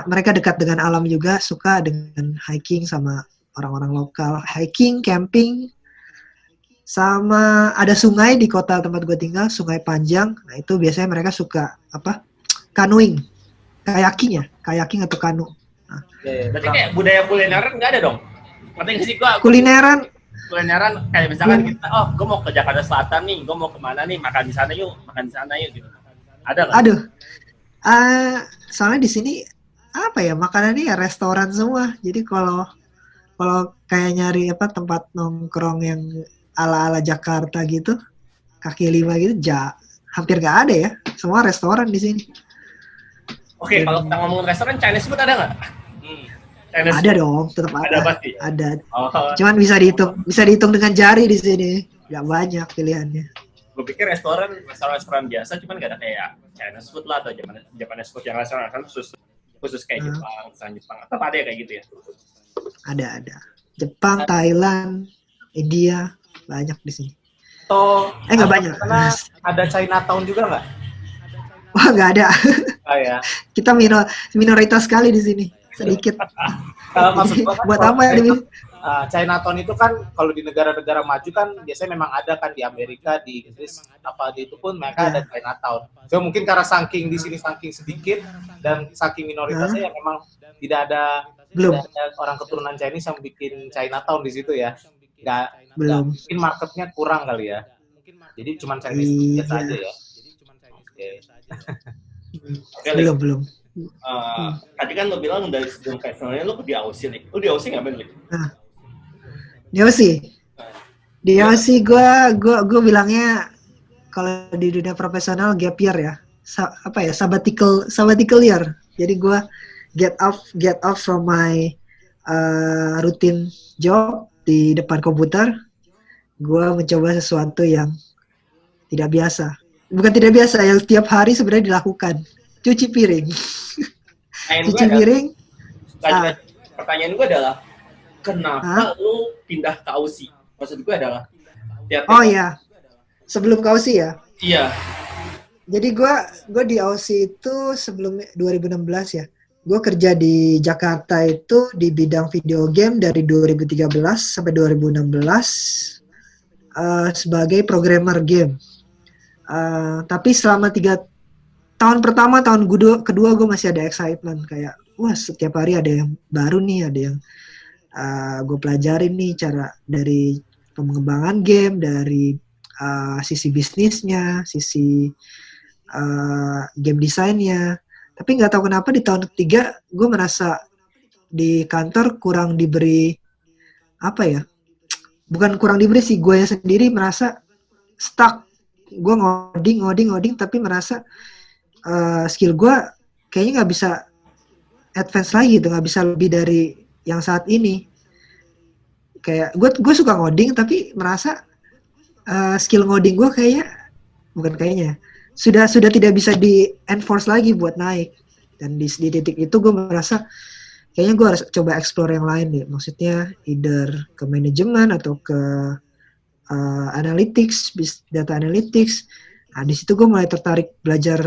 mereka dekat dengan alam juga, suka dengan hiking sama orang-orang lokal, hiking, camping, sama ada sungai di kota tempat gue tinggal, Sungai Panjang. Nah itu biasanya mereka suka canoeing, kayaking atau kanu. Nah, Berarti kayak budaya kulineran nggak ada dong? Ngerti nggak sih gua? kulineran Kayak misalkan kita, gue mau ke Jakarta Selatan nih, gue mau kemana nih, makan di sana yuk gitu. Ada nggak? Aduh, soalnya di sini apa ya, makanannya ya restoran semua. Jadi kalau kayak nyari tempat nongkrong yang ala-ala Jakarta gitu, kaki lima gitu, hampir nggak ada ya. Semua restoran di sini. Oke, kalau kita ngomongin restoran, Chinese food ada nggak? Ada dong, tetap ada. Ada pasti. Ada. Oh, Cuman bisa dihitung dengan jari di sini. Nggak banyak pilihannya. gue pikir restoran biasa, cuman nggak ada kayak Chinese food lah atau Japanese food yang restoran kan khusus kayak Jepang atau ada kayak gitu ya? Ada. Jepang, Thailand, India, banyak di sini. Nggak banyak. Karena ada Chinatown juga nggak? Wah, nggak ada. Oh ya. Kita minoritas sekali di sini. Sedikit. Maksud gua kan buat apa ya? Chinatown itu kan kalau di negara-negara maju kan biasanya memang ada kan, di Amerika, di Inggris, di itu pun mereka ada Chinatown. So mungkin karena saking di sini saking sedikit dan saking minoritasnya yang memang tidak ada orang keturunan Chinese yang bikin Chinatown di situ ya. Belum. Mungkin marketnya kurang kali ya. Jadi cuma Chinese biasa aja ya. Belum. Tadi kan lo bilang dari sebelum festivalnya lo di Aussie nih. Lo di Aussie ngapain nih? Di Aussie gue bilangnya kalau di dunia profesional gap year ya. Sabbatical year. Jadi gue get off from my routine job di depan komputer. Gue mencoba sesuatu yang tidak biasa. Bukan tidak biasa, yang setiap hari sebenarnya dilakukan. Cuci piring. Pertanyaan gue adalah kenapa lu pindah ke Aussie? Maksud gue adalah iya. Sebelum ke Aussie ya? Iya. Jadi gue di Aussie itu sebelum 2016 ya. Gue kerja di Jakarta itu di bidang video game dari 2013 sampai 2016 sebagai programmer game. Tapi selama 3 tahun pertama, tahun kedua gue masih ada excitement kayak, wah setiap hari ada yang baru nih, ada yang gue pelajarin nih cara dari pengembangan game, dari sisi bisnisnya, sisi game desainnya. Tapi nggak tahu kenapa di tahun ketiga gue merasa di kantor kurang diberi bukan kurang diberi sih, gue sendiri merasa stuck. Gue ngoding tapi merasa skill gue kayaknya nggak bisa advance lagi tuh, nggak bisa lebih dari yang saat ini. Kayak gue suka ngoding tapi merasa skill ngoding gue sudah tidak bisa di enforce lagi buat naik. Dan di titik itu gue merasa kayaknya gue harus coba explore yang lain deh. Maksudnya either ke manajemen atau ke analytics, data analytics. Nah, di situ gue mulai tertarik belajar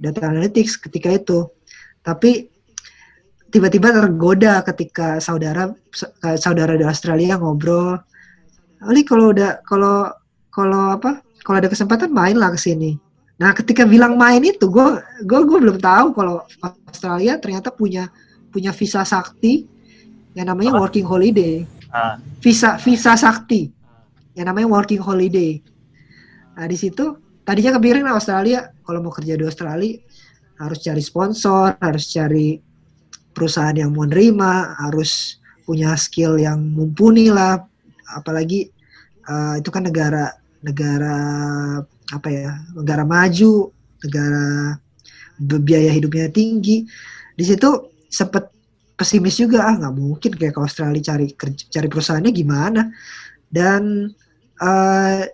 data analytics ketika itu. Tapi tiba-tiba tergoda ketika saudara di Australia ngobrol, "Oli, kalau ada kesempatan mainlah ke sini." Nah, ketika bilang main itu, gue belum tahu kalau Australia ternyata punya visa sakti yang namanya working holiday. Visa sakti yang namanya working holiday. Nah, di situ tadinya kepikiran Australia, kalau mau kerja di Australia harus cari sponsor, harus cari perusahaan yang mau nerima, harus punya skill yang mumpuni lah, apalagi itu kan negara maju, negara biaya hidupnya tinggi. Di situ sempet pesimis juga, nggak mungkin kayak ke Australia cari perusahaannya gimana. Dan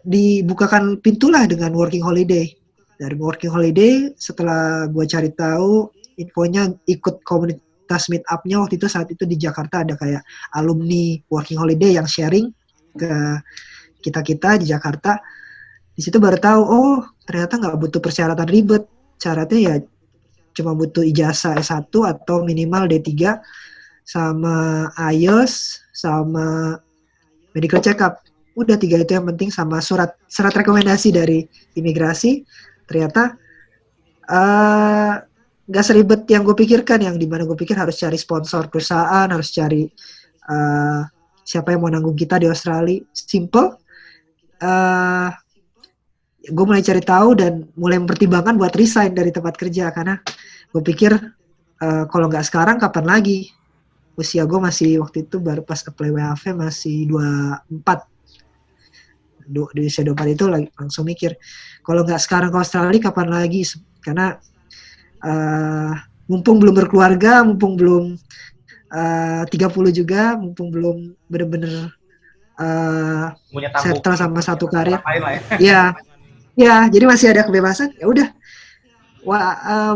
dibukakan pintulah dengan working holiday. Dari working holiday, setelah gue cari tahu infonya, ikut komunitas meet up-nya waktu itu, saat itu di Jakarta ada kayak alumni working holiday yang sharing ke kita di Jakarta. Di situ baru tahu, oh ternyata nggak butuh persyaratan ribet. Syaratnya ya cuma butuh ijazah S1 atau minimal D3 sama IELTS sama medical check-up. Udah 3 itu yang penting, sama surat rekomendasi dari imigrasi. Ternyata nggak seribet yang gue pikirkan, yang dimana gue pikir harus cari sponsor perusahaan, harus cari siapa yang mau nanggung kita di Australia. Simple. Gue mulai cari tahu dan mulai mempertimbangkan buat resign dari tempat kerja, karena gue pikir kalau nggak sekarang kapan lagi. Usia gue masih waktu itu baru pas apply WHV masih 24. Di usia 24 itu langsung mikir, kalau nggak sekarang ke Australia kapan lagi. Karena mumpung belum berkeluarga, mumpung belum 30 juga, mumpung belum bener-bener settle sama satu karir. Ya, jadi masih ada kebebasan. Ya udah,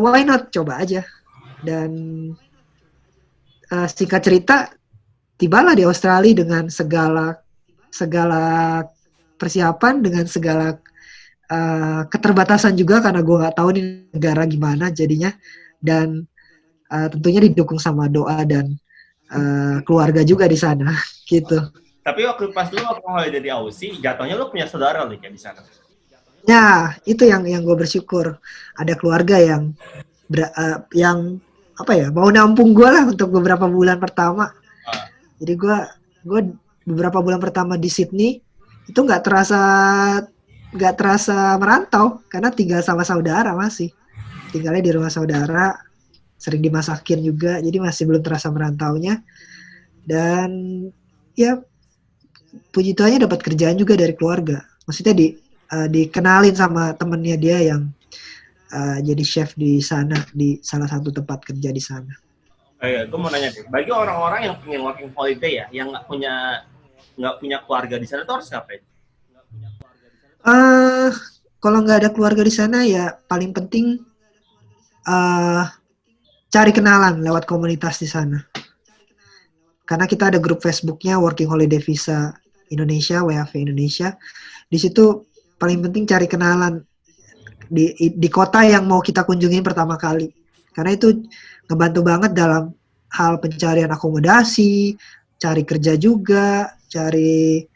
why not, coba aja. Dan singkat cerita, tibalah di Australia dengan segala persiapan, dengan segala keterbatasan juga, karena gue nggak tahu nih negara gimana jadinya, dan tentunya didukung sama doa dan keluarga juga di sana gitu. Tapi waktu holiday di Aussie, jatuhnya lu punya saudara loh kayak di sana. Ya, itu yang gue bersyukur, ada keluarga yang mau nampung gue lah untuk beberapa bulan pertama. Jadi gue beberapa bulan pertama di Sydney itu nggak terasa merantau, karena tinggal sama saudara, masih tinggalnya di rumah saudara, sering dimasakin juga, jadi masih belum terasa merantaunya. Dan ya puji Tuhannya dapat kerjaan juga dari keluarga, maksudnya dikenalin sama temennya dia yang jadi chef di sana, di salah satu tempat kerja di sana. Gue mau nanya deh, bagi orang-orang yang pengen working holiday ya, yang nggak punya keluarga di sana, tuh harus ngapain? Kalau nggak ada keluarga di sana, ya paling penting cari kenalan lewat komunitas di sana. Karena kita ada grup Facebooknya Working Holiday Visa Indonesia, WHV Indonesia. Di situ paling penting cari kenalan di kota yang mau kita kunjungin pertama kali. Karena itu ngebantu banget dalam hal pencarian akomodasi, cari kerja juga, cari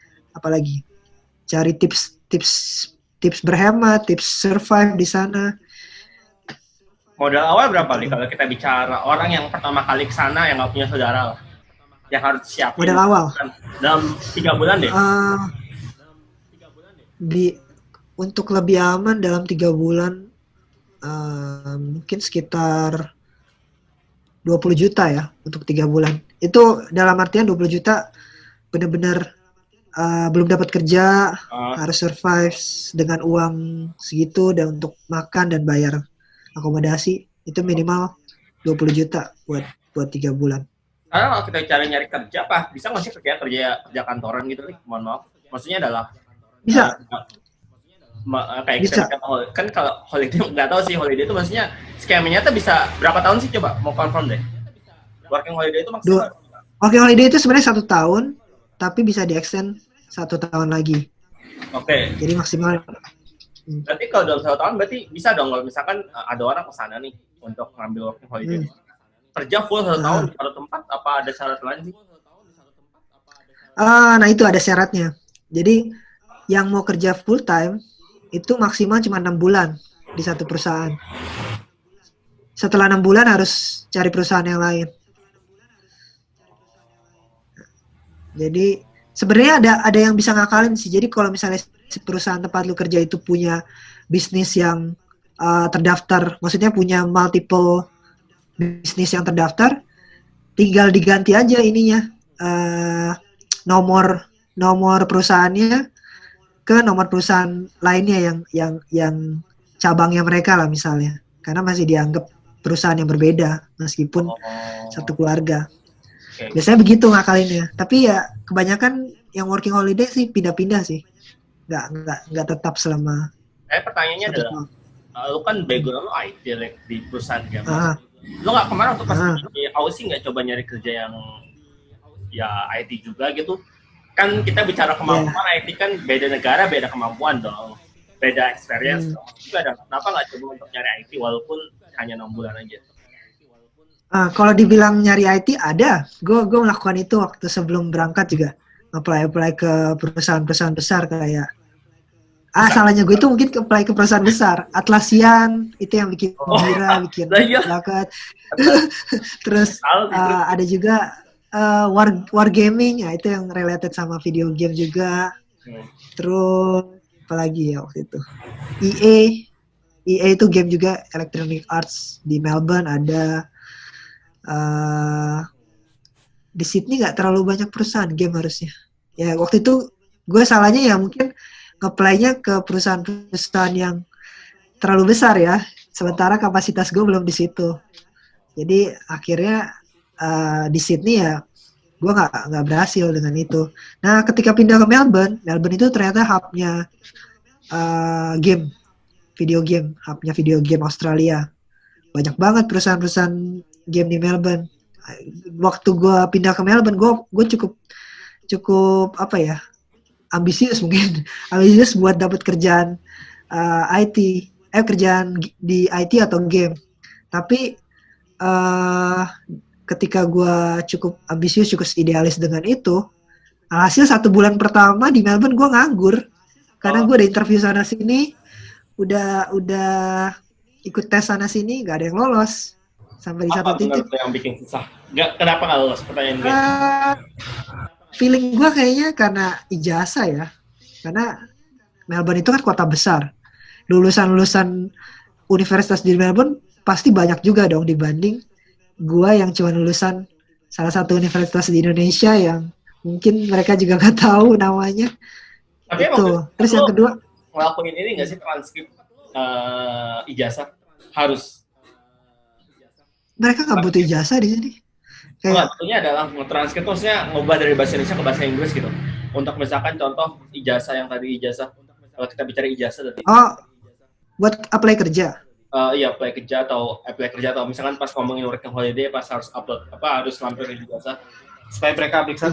tips berhemat, tips survive di sana. Modal awal berapa nih kalau kita bicara orang yang pertama kali ke sana yang nggak punya saudara lah, yang harus siapin? Modal awal dalam 3 bulan deh. Untuk lebih aman dalam 3 bulan mungkin sekitar 20 juta ya untuk 3 bulan. Itu dalam artian 20 juta benar-benar belum dapat kerja, harus survive dengan uang segitu, dan untuk makan dan bayar akomodasi itu minimal 20 juta buat 3 bulan. Karena kalau kita cari nyari kerja apa bisa nggak sih kerja kantoran gitu nih? Mohon maaf, maksudnya adalah Bisa. Kayak Bisa. kita kan kalau holiday nggak tahu sih holiday itu maksudnya skemanya tuh bisa berapa tahun sih, coba mau confirm deh. Working holiday itu maksimal. Working holiday itu sebenarnya 1 tahun, tapi bisa di-extend 1 tahun lagi. Oke. Jadi maksimal. Berarti kalau dalam 1 tahun berarti bisa dong kalau misalkan ada orang ke sana nih untuk ngambil working holiday. Kerja full 1 tahun di satu tempat, apa ada syarat lain sih? Nah itu ada syaratnya. Jadi yang mau kerja full time itu maksimal cuma 6 bulan di satu perusahaan. Setelah 6 bulan harus cari perusahaan yang lain. Jadi sebenarnya ada yang bisa ngakalin sih. Jadi kalau misalnya perusahaan tempat lu kerja itu punya bisnis yang terdaftar, maksudnya punya multiple bisnis yang terdaftar, tinggal diganti aja ininya nomor perusahaannya ke nomor perusahaan lainnya yang cabangnya mereka lah misalnya, karena masih dianggap perusahaan yang berbeda meskipun satu keluarga. Biasanya begitu ngakalinnya. Tapi ya kebanyakan yang working holiday sih pindah-pindah sih, nggak tetap selama. Pertanyaannya adalah lu kan background lu IT di perusahaan game. Lu nggak kemarin untuk pas di Aussie nggak coba nyari kerja yang ya IT juga gitu? Kan kita bicara kemampuan IT kan beda negara beda kemampuan dong, beda experience dong. Juga ada kenapa nggak coba untuk nyari IT walaupun hanya 6 bulan aja? Kalau dibilang nyari IT ada, gue melakukan itu waktu sebelum berangkat juga, apply ke perusahaan besar kayak salahnya gue itu mungkin apply ke perusahaan besar, Atlassian itu yang bikin Jira, bikin Plakat. Terus ada juga Wargaming, ya itu yang related sama video game juga. Terus apalagi ya waktu itu EA itu game juga, Electronic Arts di Melbourne ada. Di Sydney nggak terlalu banyak perusahaan game harusnya. Ya waktu itu gue salahnya ya mungkin nge-apply-nya ke perusahaan-perusahaan yang terlalu besar ya. Sementara kapasitas gue belum di situ. Jadi akhirnya di Sydney ya gue nggak berhasil dengan itu. Nah ketika pindah ke Melbourne itu ternyata hubnya video game, hubnya video game Australia. Banyak banget perusahaan-perusahaan game di Melbourne. Waktu gue pindah ke Melbourne, gue cukup apa ya, ambisius buat dapat kerjaan kerjaan di IT atau game. Tapi ketika gue cukup ambisius, cukup idealis dengan itu, hasil 1 bulan pertama di Melbourne gue nganggur karena gue udah interview sana sini, udah ikut tes sana sini, nggak ada yang lolos sampai di satu titik. Apa yang bikin susah? Kenapa nggak lolos? Pertanyaan gue. Feeling gue kayaknya karena ijazah ya, karena Melbourne itu kan kota besar, lulusan universitas di Melbourne pasti banyak juga dong dibanding gue yang cuma lulusan salah satu universitas di Indonesia yang mungkin mereka juga nggak tahu namanya. Tapi itu. Terus yang kedua, ngelakuin ini nggak sih transkrip ijazah? Harus. Mereka nggak butuh ijazah di sini. Kayak butuhnya adalah nge-transkrip, maksudnya ngubah dari bahasa Indonesia ke bahasa Inggris gitu. Untuk misalkan contoh ijazah yang tadi ijazah, kalau kita bicara ijazah tadi. Buat apply kerja. Iya, apply kerja atau misalkan pas ngomongin working holiday pas harus upload harus lampirin ijazah supaya mereka bisa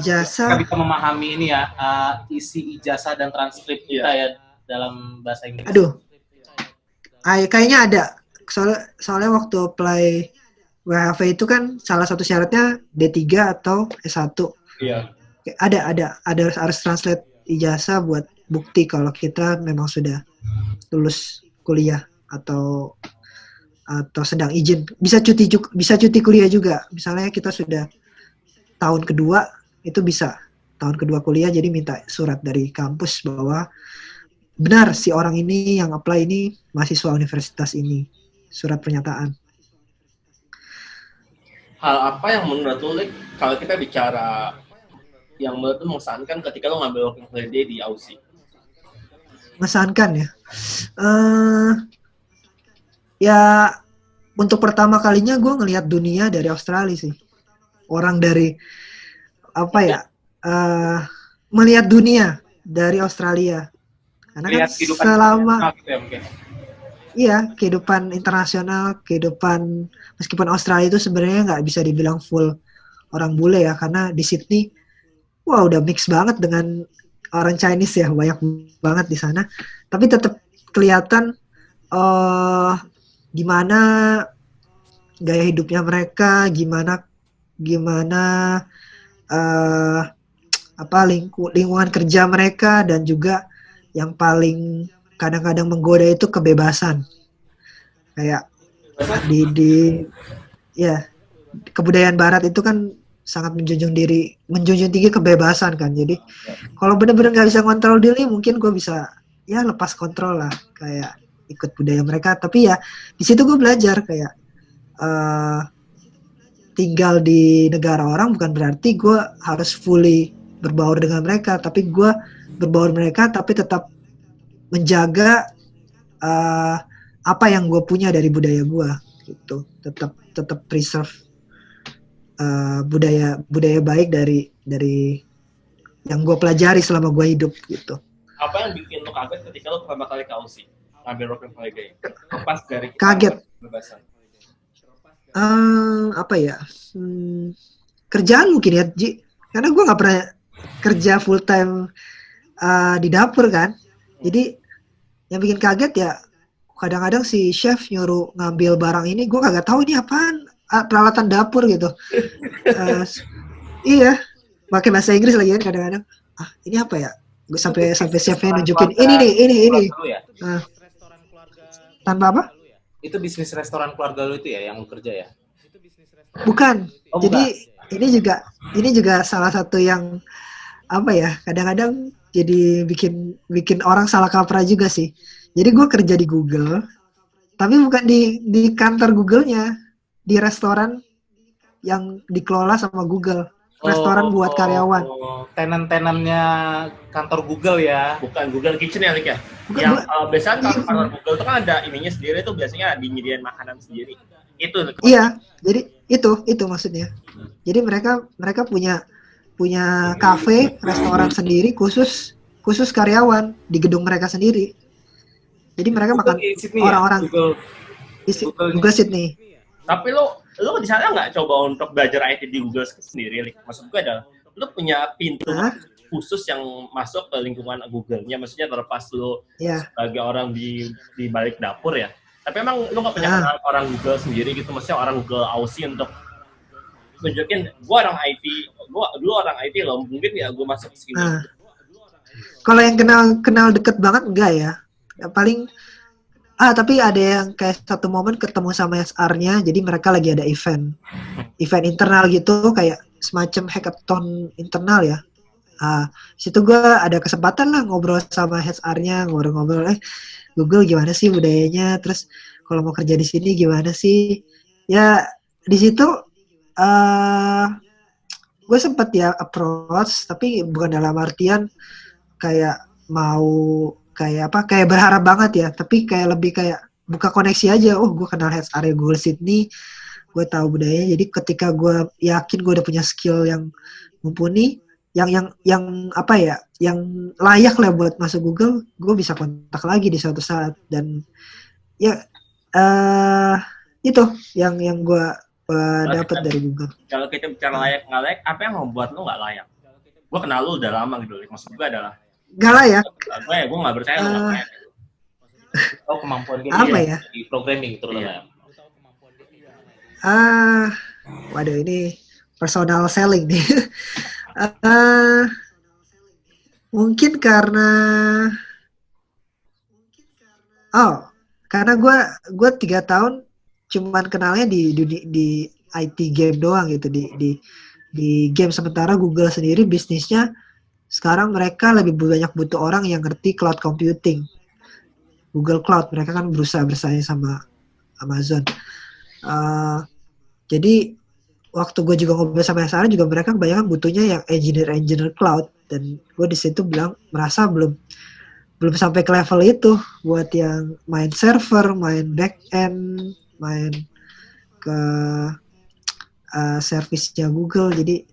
memahami ini ya, isi ijazah dan transkrip kita ya dalam bahasa Inggris. Aduh, kayaknya ada. Soalnya waktu apply WHV itu kan salah satu syaratnya D3 atau S1. Iya. Ada harus translate ijazah buat bukti kalau kita memang sudah lulus kuliah atau sedang izin. Bisa cuti kuliah juga. Misalnya kita sudah tahun kedua, itu bisa tahun kedua kuliah, jadi minta surat dari kampus bahwa benar si orang ini yang apply ini mahasiswa universitas ini, surat pernyataan. Hal apa yang menurut lu, kalau kita bicara yang menurut lu mengesankan ketika lu ngambil working holiday di Aussie? Mengesankan ya? Ya untuk pertama kalinya gue ngelihat dunia dari Australia sih. Orang dari apa ya? Melihat dunia dari Australia. Karena kan Lihat kehidupan selama gitu ya mungkin. iya kehidupan internasional, kehidupan meskipun Australia itu sebenarnya nggak bisa dibilang full orang bule ya, karena di Sydney, wah udah mix banget dengan orang Chinese ya, banyak banget di sana. Tapi tetap kelihatan gimana gaya hidupnya mereka, gimana gimana eh, apa lingkungan kerja mereka, dan juga yang paling kadang-kadang menggoda itu kebebasan. Kayak di ya kebudayaan Barat itu kan sangat menjunjung tinggi kebebasan kan. Jadi kalau benar-benar nggak bisa kontrol diri, mungkin gue bisa ya lepas kontrol lah, kayak ikut budaya mereka. Tapi ya di situ gue belajar kayak tinggal di negara orang bukan berarti gue harus fully berbaur dengan mereka, tapi gue berbaur mereka tapi tetap menjaga apa yang gue punya dari budaya gue gitu, tetap preserve budaya baik dari yang gue pelajari selama gue hidup gitu. Apa yang bikin lo kaget ketika lo pertama kali ke Aussie ngambil Rock and Holiday? Lepas dari Kaget. kebebasan. Apa ya? Kerjaan mungkin ya, Ji. Karena gue nggak pernah kerja full time di dapur kan. Jadi yang bikin kaget ya kadang-kadang si chef nyuruh ngambil barang ini, gue kagak tahu ini apaan, peralatan dapur gitu. Iya, pakai bahasa Inggris lagi kan kadang-kadang. Ini apa ya? Gue sampai chefnya nunjukin ini nih, ini. Tanpa apa? Itu bisnis restoran keluarga lu itu ya yang lu kerja ya? Bukan. Oh, jadi ini juga salah satu yang apa ya? Kadang-kadang jadi bikin orang salah kaprah juga sih. Jadi gue kerja di Google, tapi bukan di kantor Google-nya, di restoran yang dikelola sama Google. Restoran buat karyawan. Tenan-tenannya kantor Google ya? Bukan Google Kitchen ya, Lik ya? Biasanya kantor Google itu kan ada ininya sendiri tuh, biasanya dinyediain makanan sendiri. Itu. Iya, jadi itu maksudnya. Jadi mereka punya kafe, restoran sendiri khusus karyawan di gedung mereka sendiri. Jadi mereka makan orang-orang Google Sydney. Tapi lo di sana nggak coba untuk belajar IT di Google sendiri? Maksud gue adalah lo punya pintu khusus yang masuk ke lingkungan Google-nya, maksudnya terlepas lo sebagai orang di balik dapur ya. Tapi emang lo nggak punya kenal orang Google sendiri gitu, maksudnya orang Google Aussie untuk tunjukin gue orang IT, gue dulu orang IT loh, mungkin ya gue masuk ke sini. Kalau yang kenal deket banget enggak ya? Paling tapi ada yang kayak satu momen ketemu sama SR-nya, jadi mereka lagi ada event internal gitu, kayak semacam hackathon internal ya. Situ gue ada kesempatan lah ngobrol sama HR-nya, ngobrol-ngobrol, Google gimana sih budayanya, terus kalau mau kerja di sini gimana sih? Ya di situ gue sempet ya approach, tapi bukan dalam artian kayak mau kayak berharap banget ya, tapi kayak lebih kayak buka koneksi aja. Gue kenal HR Google Sydney, gue tahu budayanya, jadi ketika gue yakin gue udah punya skill yang mumpuni, yang apa ya, yang layak lah buat masuk Google, gue bisa kontak lagi di suatu saat. Dan ya itu yang gue dapat dari Google. Kalau kita bicara layak nggak layak, apa yang membuat lo nggak layak? Gue kenal lo udah lama gitu, maksud gue adalah gak layak. Gue nggak percaya lo nggak layak. Kemampuan dia apa ya? Di programming terutama. Waduh, ini personal selling nih. Mungkin karena gue 3 tahun cuman kenalnya di IT game doang gitu, di game. Sementara Google sendiri bisnisnya sekarang mereka lebih banyak butuh orang yang ngerti cloud computing. Google Cloud, mereka kan berusaha bersaing sama Amazon. Jadi waktu gue juga ngobrol sama yang sana juga, mereka kebanyakan butuhnya yang engineer cloud, dan gue di situ merasa belum sampai ke level itu buat yang main server, main back end, main ke servisnya Google. Jadi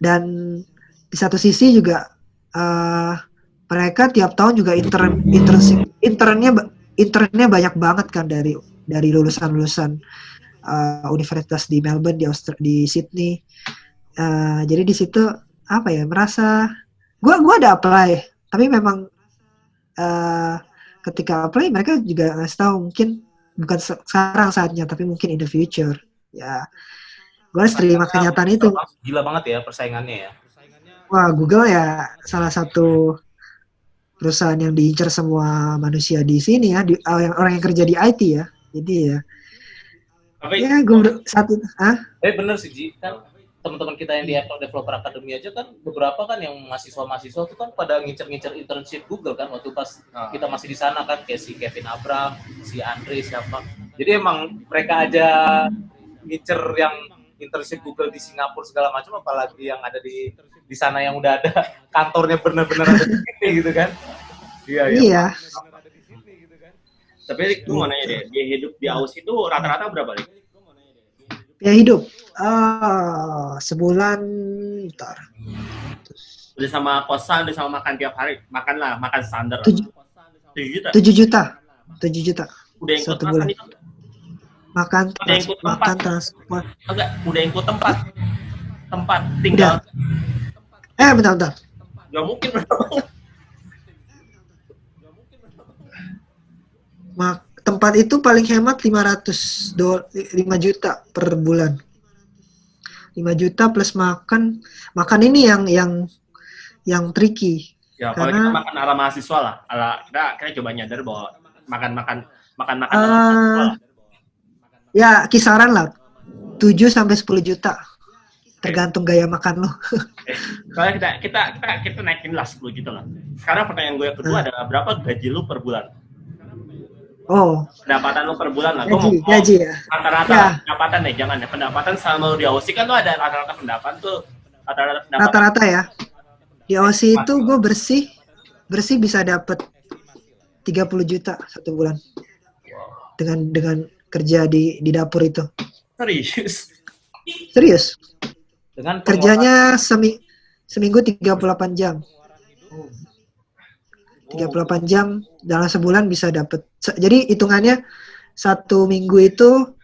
dan di satu sisi juga mereka tiap tahun juga internnya banyak banget kan dari lulusan universitas di Melbourne, di Sydney. Jadi di situ apa ya, merasa gue ada apply, tapi memang ketika apply mereka juga ngasih tahu mungkin bukan sekarang saatnya, tapi mungkin in the future. Ya, gue harus terima kenyataan itu. Gila banget ya persaingannya ya. Wah, Google ya salah satu perusahaan yang diincar semua manusia di sini ya, orang yang kerja di IT ya. Jadi ya. Tapi ya gue saat itu, Bener sih Ji, kan teman-teman kita yang di Apple Developer Academy aja kan beberapa kan yang mahasiswa itu kan pada ngincer-ngincer internship Google kan waktu pas kita masih di sana kan, kayak si Kevin Abram, si Andre siapa. Jadi emang mereka aja ngincer yang internship Google di Singapura segala macam, apalagi yang ada di sana yang udah ada kantornya benar-benar ada di sini gitu kan. Iya. Tapi Rik, gue mau nanya deh, biaya hidup di Aussie itu rata-rata berapa, Rik? Biaya hidup sebulan, ntar. Udah sama kosan, udah sama makan tiap hari, makan standar. 7 juta. Udah ikut satu makan bulan. itu? Makan Enggak, transport. udah ikut tempat tinggal. Udah. Bentar. Gak mungkin berapa. Tempat itu paling hemat 500 juta per bulan. 5 juta plus makan ini yang tricky. Ya, kalau kita makan ala mahasiswa lah. Kita coba nyadar bahwa makan ya kisaran lah 7 sampai 10 juta. Tergantung gaya makan lo. Kalau kita naikin lah 10 juta lah. Sekarang pertanyaan gue yang kedua adalah berapa gaji lu per bulan? Oh. Pendapatan lu per bulan lah. Gaji ya. Rata-rata ya. pendapatan deh, jangan ya. Pendapatan selama lu di Aussie kan lu ada rata-rata pendapatan tuh. Rata-rata ya. Di Aussie itu gue bersih bisa dapat 30 juta satu bulan. Dengan kerja di dapur itu. Serius. Dengan kerjanya seminggu 38 jam. 38 jam dalam sebulan bisa dapat. Jadi hitungannya satu minggu itu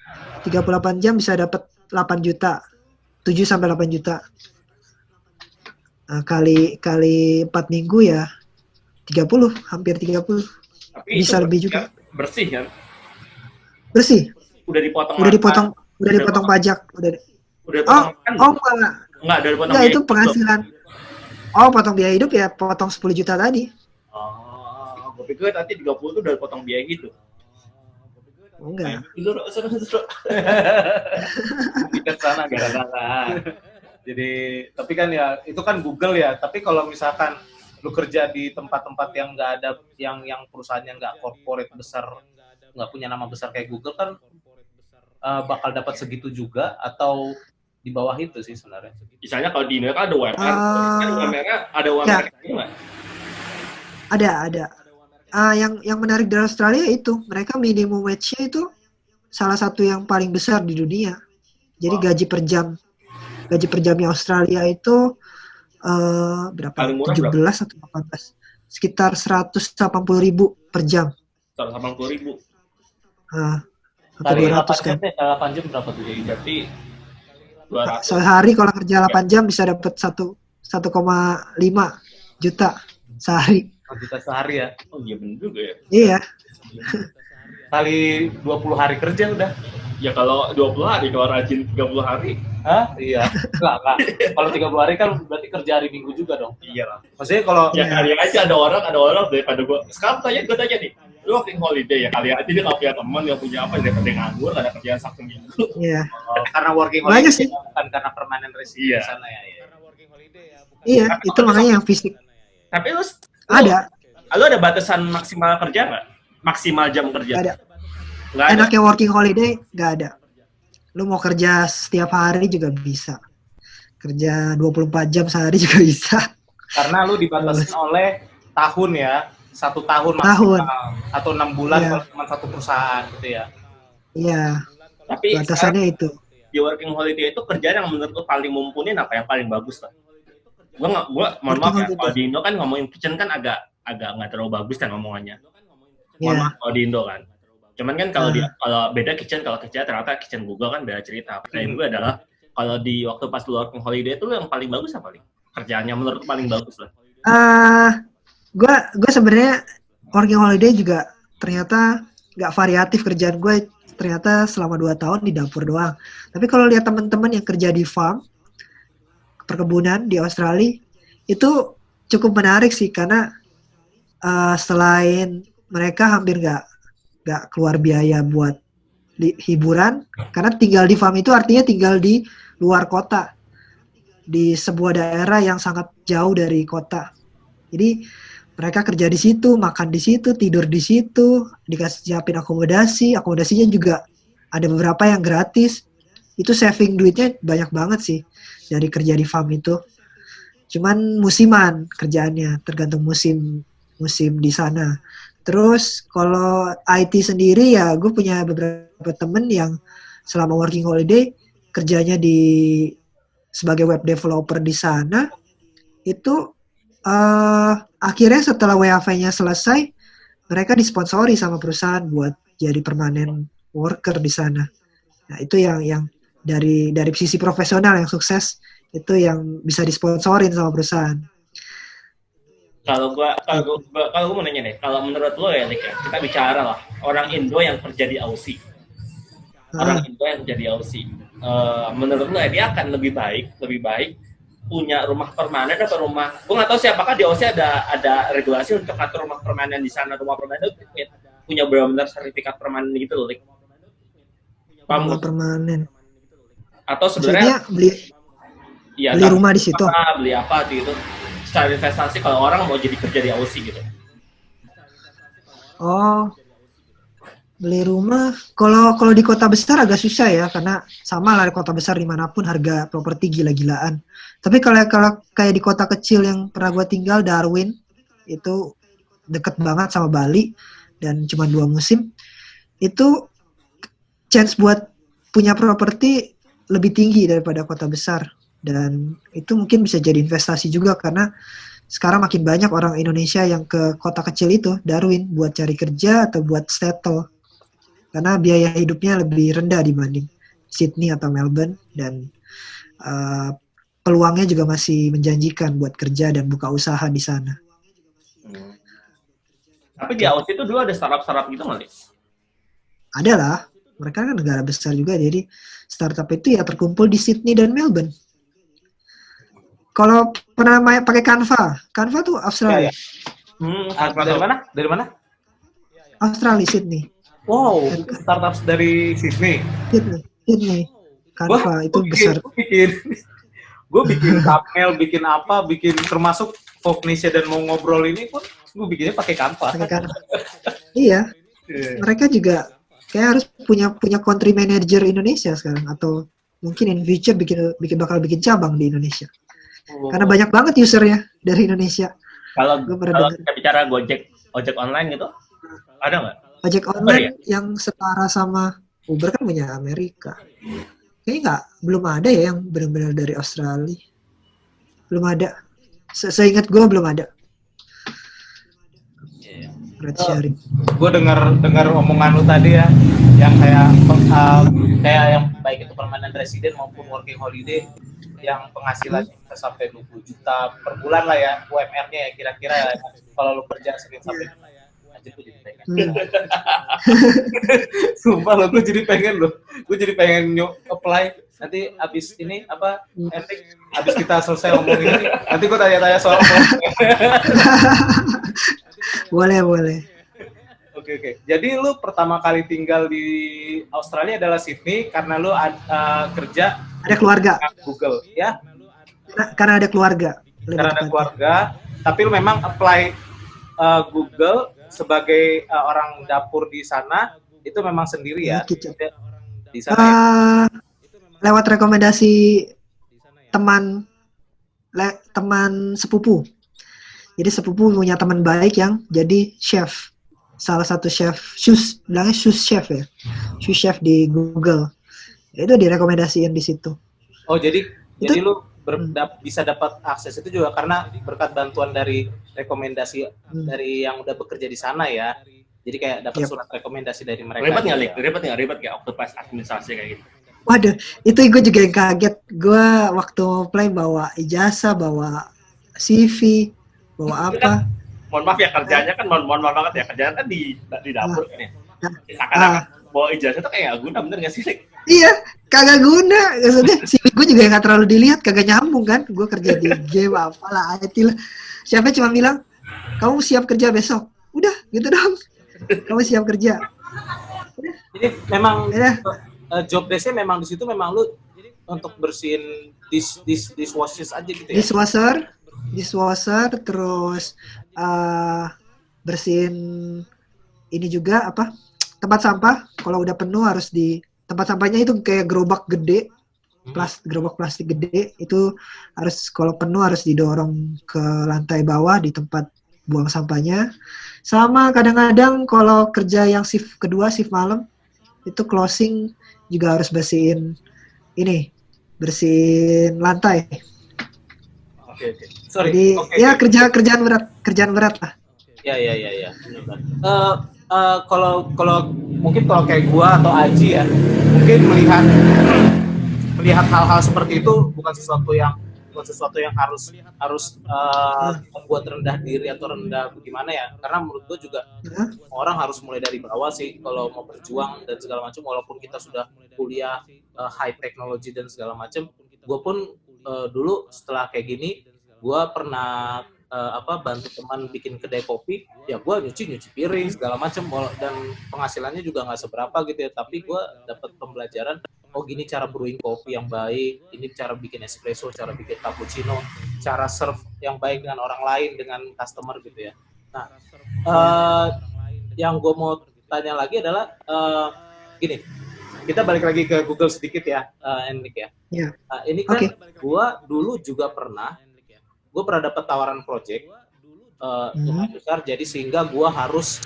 38 jam bisa dapat 8 juta. 7 sampai 8 juta. Nah, kali 4 minggu ya 30, hampir 30. Tapi bisa lebih juga. Bersih kan? Bersih. Udah dipotong pajak. Enggak, dari potong biaya itu penghasilan. Oh, potong biaya hidup ya, potong 10 juta tadi. Gue pikir nanti 30 itu udah potong biaya gitu. Enggak. Seru. Kita sana gara-gara. Jadi, tapi kan ya, itu kan Google ya. Tapi kalau misalkan lu kerja di tempat-tempat yang nggak ada, yang perusahaannya nggak corporate besar, nggak punya nama besar kayak Google kan, bakal dapat segitu juga atau di bawah itu sih sebenarnya. Misalnya kalau di Indonesia ada UMR, kan UMR-nya ada UMR nggak? Ada. Yang menarik dari Australia itu mereka minimum wage-nya itu salah satu yang paling besar di dunia. Jadi gaji per jamnya Australia itu berapa? 17 atau 18? Sekitar 180.000 per jam. 180.000. Kali 200 kan. 8 jam berapa tuh? Berarti 200. Sehari kalau kerja 8 jam bisa dapat 1,5 juta sehari. 1 juta sehari ya? Oh iya bener juga ya. Iya. Kali 20 hari kerja udah. Ya kalau 20 hari, kalau rajin 30 hari. Hah? Iya. Enggak. Kalau 30 hari kan berarti kerja hari Minggu juga dong. Iya lah. Maksudnya kalau ya kali aja ada orang daripada gue. Sekarang gue tanya nih, lu working holiday ya, kali aja dia nggak punya teman, nggak punya apa, daripada nganggur, nggak ada kerjaan Sabtu Minggu. Iya. Karena working Banyak holiday sih. bukan karena permanent resident di sana ya. Iya, itu makanya yang fisik. Tapi lu Ada. Lu ada batasan maksimal kerja nggak? Maksimal jam kerja? Ada. Nggak ada. Enaknya working holiday nggak ada. Lu mau kerja setiap hari juga bisa. Kerja 24 jam sehari juga bisa. Karena lu dibatasi oleh tahun ya. 1 tahun maksimal. Atau 6 bulan Iya. kalau cuma satu perusahaan gitu ya. Iya. Tapi batasannya itu. di working holiday itu kerjaan yang menurut lu paling mumpunin apa, yang paling bagus lah? Gua mohon maaf ya, kalau di Indo kan ngomongin kitchen kan agak nggak terlalu bagus kan ngomongannya. Mohon maaf kalau di Indo kan. Cuman kan kalau beda kitchen, kalau kerja ternyata kitchen Google kan beda cerita. Pertanyaan gue adalah kalau di waktu pas lu working holiday itu lu yang paling bagus apa nih? Kerjaannya menurut lu paling bagus lah. Gue sebenarnya working holiday juga ternyata nggak variatif kerjaan gue. Ternyata selama 2 tahun di dapur doang. Tapi kalau lihat teman-teman yang kerja di farm, perkebunan di Australia, itu cukup menarik sih, karena selain mereka hampir nggak keluar biaya buat hiburan, karena tinggal di farm itu artinya tinggal di luar kota, di sebuah daerah yang sangat jauh dari kota. Jadi mereka kerja di situ, makan di situ, tidur di situ, dikasih siapin akomodasinya juga ada beberapa yang gratis. Itu saving duitnya banyak banget sih dari kerja di farm itu. Cuman musiman kerjaannya, tergantung musim di sana. Terus kalau IT sendiri ya gue punya beberapa temen yang selama working holiday kerjanya sebagai web developer di sana. Itu akhirnya setelah WFH-nya selesai, mereka disponsori sama perusahaan buat jadi permanent worker di sana. Nah itu yang dari sisi profesional yang sukses, itu yang bisa disponsorin sama perusahaan. Kalau gua mau nanya nih, kalau menurut lo ya, Nick, ya, kita bicara lah orang Indo yang kerja di Aussie. Orang Indo yang kerja di Aussie. Menurut lo dia akan lebih baik punya rumah permanen atau rumah, gue nggak tahu sih apakah di Aussie ada regulasi untuk atur rumah permanen di sana. Rumah permanen itu punya benar-benar sertifikat permanen gitu loh, Lik. Rumah permanen. Atau sebenarnya beli rumah di situ. Beli apa gitu. Secara investasi kalau orang mau jadi kerja di Aussie gitu. Oh, beli rumah. Kalau di kota besar agak susah ya, karena sama lah di kota besar dimanapun harga properti gila-gilaan. Tapi kalau kayak di kota kecil yang pernah gue tinggal, Darwin, itu deket banget sama Bali dan cuma 2 musim, itu chance buat punya properti lebih tinggi daripada kota besar. Dan itu mungkin bisa jadi investasi juga, karena sekarang makin banyak orang Indonesia yang ke kota kecil itu, Darwin, buat cari kerja atau buat settle. Karena biaya hidupnya lebih rendah dibanding Sydney atau Melbourne, dan peluangnya juga masih menjanjikan buat kerja dan buka usaha di sana. Tapi di Aussie itu dulu ada startup gitu nggak, Lik? Ada lah, mereka kan negara besar juga, jadi startup itu ya terkumpul di Sydney dan Melbourne. Kalau pernah pakai Canva tuh Australia. Dari mana? Australia, Sydney. Wow, startup dari Sydney. Sydney. Canva itu besar. Gue bikin thumbnail, bikin apa, bikin termasuk Fognesia dan mau ngobrol ini pun gue bikinnya pakai Canva. Iya. Mereka juga kayak harus punya country manager Indonesia sekarang, atau mungkin in future bakal bikin cabang di Indonesia. Karena banyak banget usernya dari Indonesia. Kalau kita bicara ojek online gitu, ada nggak? Ojek online yang setara sama Uber kan punya Amerika. Kayaknya belum ada ya yang benar-benar dari Australia. Belum ada. Seingat gue belum ada. Red sharing. Gue dengar omongan lu tadi ya, yang kayak yang baik itu permanent resident maupun working holiday, yang penghasilannya bisa sampai 20 juta per bulan lah ya, UMR-nya ya kira-kira ya. Kalau lu kerja Senin sampai aja gue jadi pengen. Sumpah lo, gue jadi pengen apply. Nanti abis ini abis kita selesai ngomong ini, nanti gue tanya-tanya soal Boleh. Oke. Jadi lu pertama kali tinggal di Australia adalah Sydney karena lu kerja ada keluarga Google ya? Karena ada keluarga. Karena ada keluarga, tapi lu memang apply Google sebagai orang dapur di sana itu memang sendiri ya? Di sana ya? Lewat rekomendasi teman sepupu. Jadi sepupu punya teman baik yang jadi chef. Salah satu chef, bilangnya sous chef ya. Sous chef di Google. Itu direkomendasiin di situ. Oh, jadi Itu lu bisa dapat akses itu juga karena berkat bantuan dari rekomendasi dari yang udah bekerja di sana ya. Jadi kayak dapat Yep. surat rekomendasi dari mereka. Ribet nggak, gitu Lik? Ribet nggak waktu pas administrasi kayak gitu? Waduh, itu gue juga yang kaget. Gue waktu apply bawa ijazah, bawa CV, bawa apa. Mohon maaf ya, kerjanya kan mohon maaf banget ya, kerjaan kan di dapur kan ya. Seakan-akan bawa ijazah tuh kayak guna, bener nggak sih, Lik? Iya, kagak guna. Maksudnya CV gue juga nggak terlalu dilihat, kagak nyambung kan. Gue kerja di game apalah, IT lah. Siapa cuma bilang, kamu siap kerja besok. Udah, gitu dong. Kamu siap kerja. Jadi memang Ya. job desk-nya memang di situ memang lu untuk bersihin dishwashers aja gitu ya. Dishwasher, terus bersihin ini juga apa? Tempat sampah. Kalau udah penuh harus di tempat sampahnya itu kayak gerobak gede, gerobak plastik gede itu harus kalau penuh harus didorong ke lantai bawah di tempat buang sampahnya. Sama kadang-kadang kalau kerja yang shift kedua, shift malam, itu closing juga harus bersihin lantai. Oke. Sorry. Jadi ya kerjaan berat lah. Ya. Kalau mungkin kalau kayak gua atau Aji ya, mungkin melihat hal-hal seperti itu bukan sesuatu yang harus membuat rendah diri atau rendah bagaimana ya, karena menurut gua juga orang harus mulai dari bawah sih kalau mau berjuang dan segala macam. Walaupun kita sudah kuliah high technology dan segala macam, gua pun dulu setelah kayak gini gua pernah bantu teman bikin kedai kopi, ya gue nyuci piring segala macam, dan penghasilannya juga nggak seberapa gitu ya, tapi gue dapat pembelajaran, oh gini cara brewing kopi yang baik, ini cara bikin espresso, cara bikin cappuccino, cara serve yang baik dengan orang lain, dengan customer gitu ya. Nah, yang gue mau tanya lagi adalah gini, kita balik lagi ke Google sedikit ya, Enrik ya. Yeah. Ini kan gue dulu juga pernah dapat tawaran project lumayan besar, jadi sehingga gue harus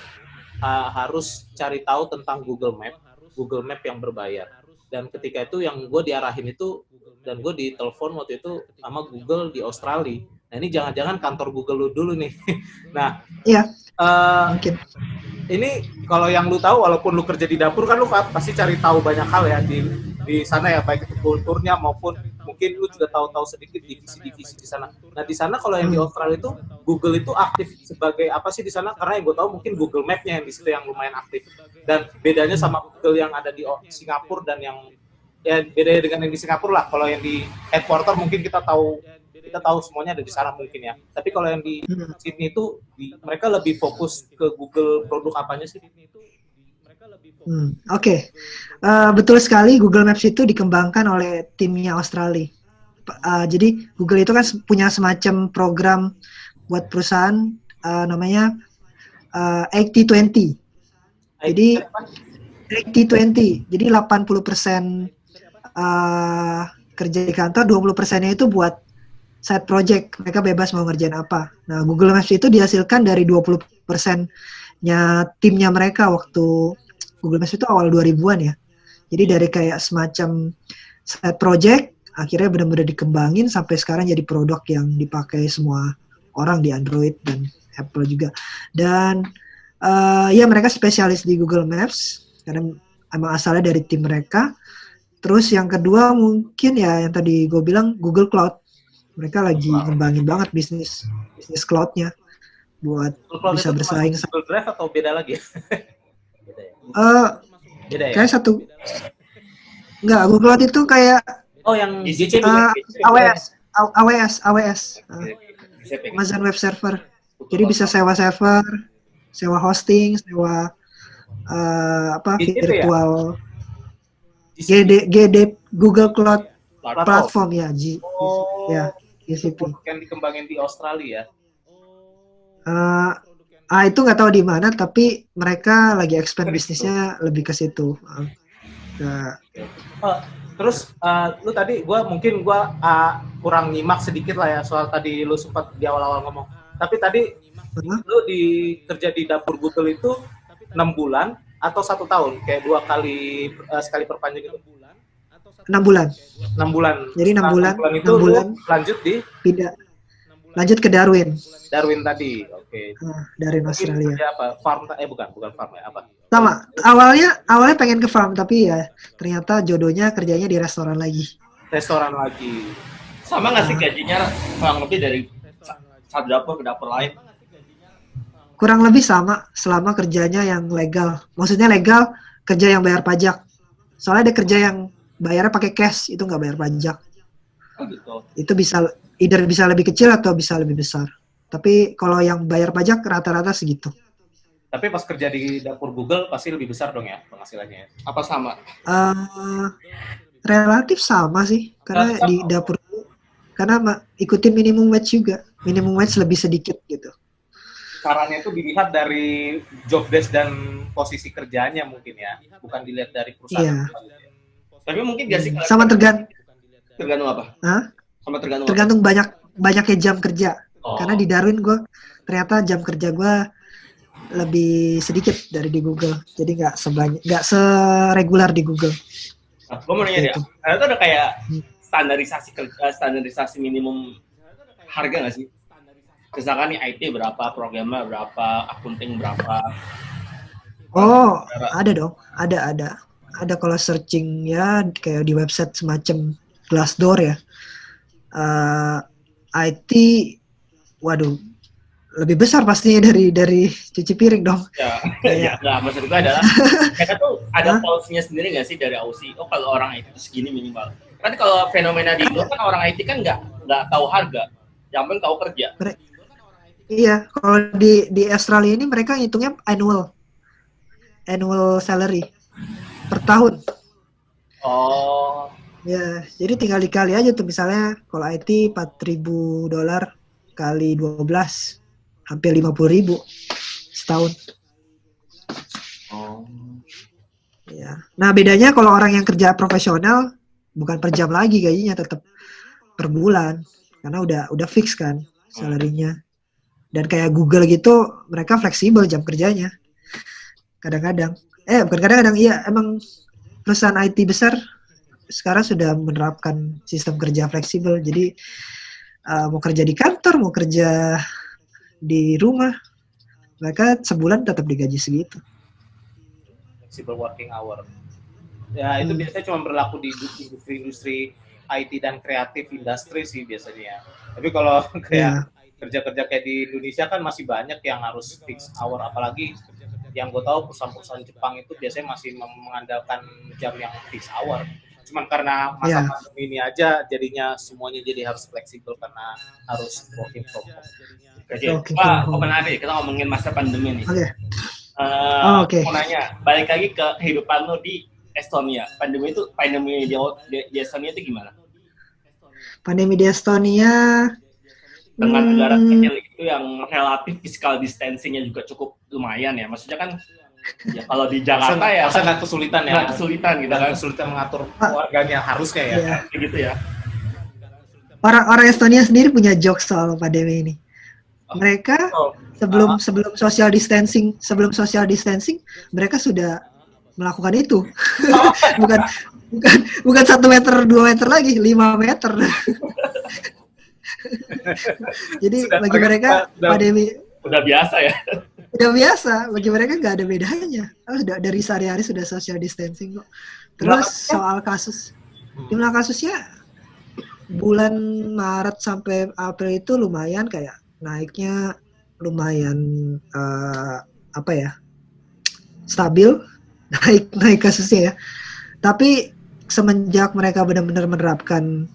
cari tahu tentang Google Map yang berbayar. Dan ketika itu yang gue diarahin itu, dan gue ditelepon waktu itu sama Google di Australia. Nah ini jangan-jangan kantor Google lu dulu nih. Nah, iya. Mungkin. Ini kalau yang lu tahu, walaupun lu kerja di dapur kan lu pasti cari tahu banyak hal ya di sana ya, baik itu kulturnya maupun mungkin lu juga tahu sedikit divisi-divisi di sana. Nah di sana kalau yang di Australia itu Google itu aktif sebagai apa sih di sana? Karena yang gue tahu mungkin Google Map-nya yang di situ yang lumayan aktif. Dan bedanya sama Google yang ada di Singapura dan yang ya bedanya dengan yang di Singapura lah. Kalau yang di headquarter mungkin kita tahu semuanya ada di sana mungkin ya. Tapi kalau yang di Sydney itu mereka lebih fokus ke Google produk apanya sih? Oke. Betul sekali, Google Maps itu dikembangkan oleh timnya Australia. Jadi Google itu kan punya semacam program buat perusahaan namanya 80-20. Jadi 80-20. Jadi 80% kerja di kantor, 20%-nya itu buat side project. Mereka bebas mau ngerjain apa. Nah, Google Maps itu dihasilkan dari 20%-nya timnya mereka waktu Google Maps itu awal 2000-an ya. Jadi dari kayak semacam side project, akhirnya benar-benar dikembangin sampai sekarang jadi produk yang dipakai semua orang di Android dan Apple juga. Dan ya mereka spesialis di Google Maps, karena emang asalnya dari tim mereka. Terus yang kedua mungkin ya yang tadi gue bilang Google Cloud. Mereka lagi ngembangin banget bisnis cloud-nya buat bisa bersaing. Google Drive atau beda lagi? Beda ya? Kayak satu. Enggak, Google Cloud itu kayak yang GCP, AWS. Amazon Web Server. Jadi bisa sewa server, sewa hosting, sewa virtual GD Google Cloud Platform ya, ya GCP. Yang dikembangin di Australia. Itu nggak tahu di mana, tapi mereka lagi expand bisnisnya lebih ke situ. Terus lu tadi gue kurang nyimak sedikit lah ya soal tadi lu sempat di awal-awal ngomong. Tapi tadi lu kerja di dapur Google itu 6 bulan atau 1 tahun, kayak 2 kali sekali perpanjang gitu? 6 bulan. 6 bulan. Jadi 6 bulan, 6 bulan itu 6 bulan lanjut di pindah, lanjut ke Darwin. Darwin tadi. Oke. Darwin Australia. Kerja apa? Farm bukan farm ya, apa? Sama, awalnya pengen ke farm, tapi ya ternyata jodohnya kerjanya di restoran lagi. Restoran lagi. Sama nggak sih gajinya kurang lebih dari satu dapur ke dapur lain? Kurang lebih sama selama kerjanya yang legal. Maksudnya legal, kerja yang bayar pajak. Soalnya ada kerja yang bayarnya pakai cash, itu nggak bayar pajak. Oh gitu. Itu bisa lebih kecil atau bisa lebih besar. Tapi kalau yang bayar pajak rata-rata segitu. Tapi pas kerja di dapur Google pasti lebih besar dong ya penghasilannya ya? Apa sama? Relatif sama sih, karena di dapur ikutin minimum wage juga. Minimum wage lebih sedikit gitu. Caranya itu dilihat dari job desk dan posisi kerjanya mungkin ya, bukan dilihat dari perusahaan. Iya. Tapi mungkin gak sih Sama tergantung apa? Hah? Sama tergantung banyaknya jam kerja. Oh. Karena di Darwin ternyata jam kerja gue lebih sedikit dari di Google. Jadi nggak seregular di Google. Nah, gue mau nanya Gitu. dia, karena itu ada kayak standarisasi minimum harga nggak sih? Misalkan nih IT berapa, programmer berapa, akunting berapa? Oh, ada dong. Ada kalau searching ya kayak di website semacam Glassdoor ya. IT, waduh, lebih besar pastinya dari cuci piring dong. Ya, nggak, maksud gue adalah mereka tuh ada policy-nya sendiri nggak sih dari Aussie? Oh, kalau orang IT itu segini minimal. Kan kalau fenomena di Indo kan orang IT kan nggak tahu harga, yang penting tahu kerja. Iya, kalau di Australia ini mereka ngitungnya annual salary per tahun. Oh. Ya, jadi tinggal dikali aja tuh, misalnya kalau IT $4.000 kali 12 hampir 50.000 setahun. Oh. Ya. Nah, bedanya kalau orang yang kerja profesional bukan per jam lagi gajinya, tetap per bulan karena udah fix kan salarinya. Dan kayak Google gitu, mereka fleksibel jam kerjanya. Kadang-kadang. Bukan kadang-kadang, iya emang perusahaan IT besar sekarang sudah menerapkan sistem kerja fleksibel. Jadi mau kerja di kantor, mau kerja di rumah, mereka sebulan tetap digaji segitu. Flexible working hour. Ya, itu biasanya cuma berlaku di industri IT dan kreatif industri sih biasanya. Tapi kalau kayak kerja-kerja kayak di Indonesia kan masih banyak yang harus fix hour, apalagi yang gue tahu perusahaan-perusahaan Jepang itu biasanya masih mengandalkan jam yang fix hour. Cuman karena masa pandemi ini aja jadinya semuanya jadi harus fleksibel karena harus working from home. Oke, Pak, menarik. Kita ngomongin masa pandemi nih. Oke. Mau nanya, balik lagi ke kehidupan lo di Estonia. Pandemi di Estonia itu gimana? Pandemi di Estonia dengan negara kecil itu yang relatif physical distancing-nya juga cukup lumayan ya. Maksudnya kan ya kalau di Jakarta ya sangat kesulitan ya. Kesulitan gitu kan. Kesulitan mengatur keluarganya harusnya ya. Iya, gitu ya. Orang Estonia sendiri punya jokes soal pandemi ini. Mereka sebelum social distancing mereka sudah melakukan itu. bukan 1 meter 2 meter lagi, 5 meter. Jadi bagi mereka pandemi udah biasa ya. Udah biasa, bagi mereka nggak ada bedanya. Dari sehari-hari sudah social distancing kok. Terus soal kasus, jumlah kasusnya bulan Maret sampai April itu lumayan kayak naiknya lumayan stabil, naik kasusnya ya. Tapi semenjak mereka benar-benar menerapkan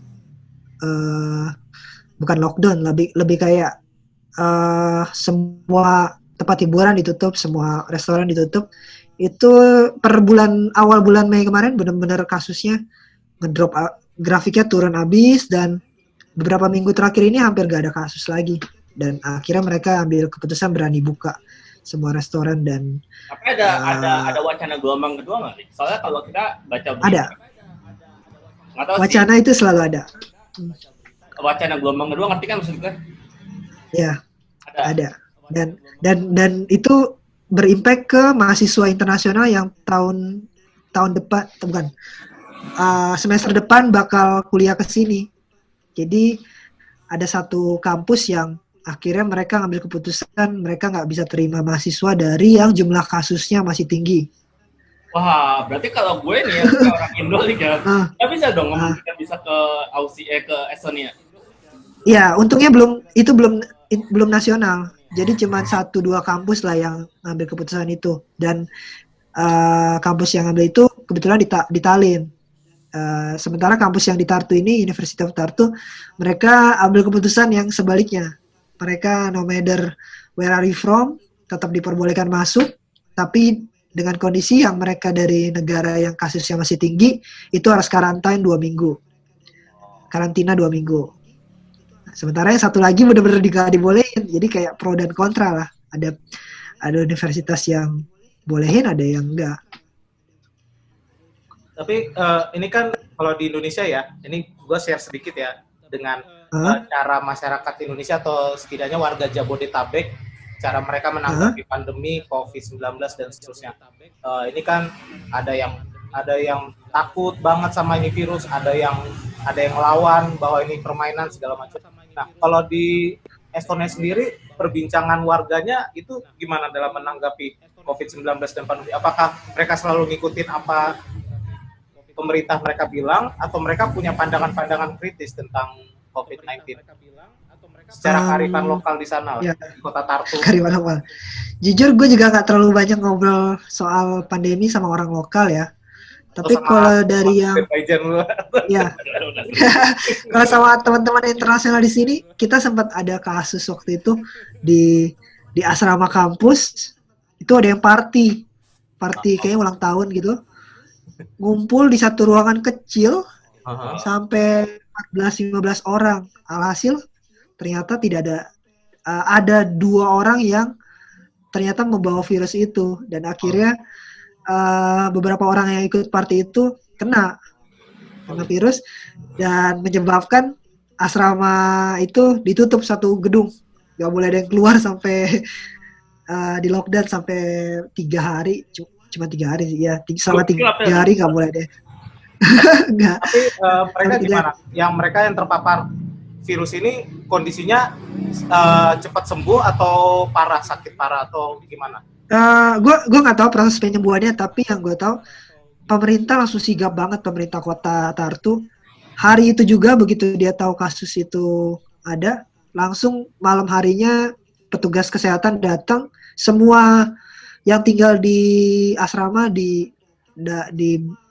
bukan lockdown, lebih kayak semua tempat hiburan ditutup, semua restoran ditutup. Itu per awal bulan Mei kemarin benar-benar kasusnya ngedrop, grafiknya turun abis, dan beberapa minggu terakhir ini hampir gak ada kasus lagi. Dan akhirnya mereka ambil keputusan berani buka semua restoran. Dan tapi ada wacana gelombang kedua nggak nih? Soalnya kalau kita baca berita, ada wacana sih, itu selalu ada. Wacana gelombang kedua, ngerti kan maksudnya? Ya, ada. Dan itu berimpact ke mahasiswa internasional yang tahun depan, bukan, semester depan bakal kuliah ke sini. Jadi ada satu kampus yang akhirnya mereka ngambil keputusan mereka nggak bisa terima mahasiswa dari yang jumlah kasusnya masih tinggi. Wah, berarti kalau gue nih ya, orang Indo nih ya, nggak bisa dong kita bisa ke Aussie, ke Estonia. Iya, untungnya belum nasional. Jadi cuma 1-2 kampus lah yang ngambil keputusan itu. Dan kampus yang ngambil itu kebetulan di Tallinn. Sementara kampus yang di Tartu ini, University of Tartu, mereka ambil keputusan yang sebaliknya. Mereka no matter where are you from, tetap diperbolehkan masuk, tapi dengan kondisi yang mereka dari negara yang kasusnya masih tinggi, itu harus karantina 2 minggu. Karantina 2 minggu. Sementara yang satu lagi benar-benar gak dibolehin. Jadi kayak pro dan kontra lah. Ada universitas yang bolehin, ada yang enggak. Tapi ini kan kalau di Indonesia ya, ini gue share sedikit ya dengan cara masyarakat Indonesia atau setidaknya warga Jabodetabek, cara mereka menanggapi pandemi COVID-19 dan seterusnya. Ini kan ada yang takut banget sama ini virus, ada yang melawan bahwa ini permainan segala macam. Nah, kalau di Estonia sendiri perbincangan warganya itu gimana dalam menanggapi COVID-19 dan pandemi? Apakah mereka selalu ngikutin apa pemerintah mereka bilang atau mereka punya pandangan-pandangan kritis tentang COVID-19 secara kearifan lokal di sana, ya, di kota Tartu? Kearifan lokal. Jujur gue juga gak terlalu banyak ngobrol soal pandemi sama orang lokal ya. Tapi kalau dari yang ya, kalau sama teman-teman internasional di sini, kita sempat ada kasus waktu itu di asrama kampus, itu ada yang party kayaknya ulang tahun gitu, ngumpul di satu ruangan kecil sampai 14-15 orang. Alhasil ternyata tidak ada 2 orang yang ternyata membawa virus itu, dan akhirnya beberapa orang yang ikut party itu kena virus dan menyebabkan asrama itu ditutup satu gedung, nggak boleh ada yang keluar sampai di lockdown sampai 3 hari, cuma 3 hari sih ya, selama 3 hari nggak boleh deh. Nggak. Tapi mereka gimana? Mereka yang terpapar virus ini kondisinya cepat sembuh atau sakit parah atau gimana? Gue nggak tahu proses penyembuhannya, tapi yang gue tahu pemerintah langsung sigap banget, pemerintah kota Tartu. Hari itu juga begitu dia tahu kasus itu ada, langsung malam harinya petugas kesehatan datang, semua yang tinggal di asrama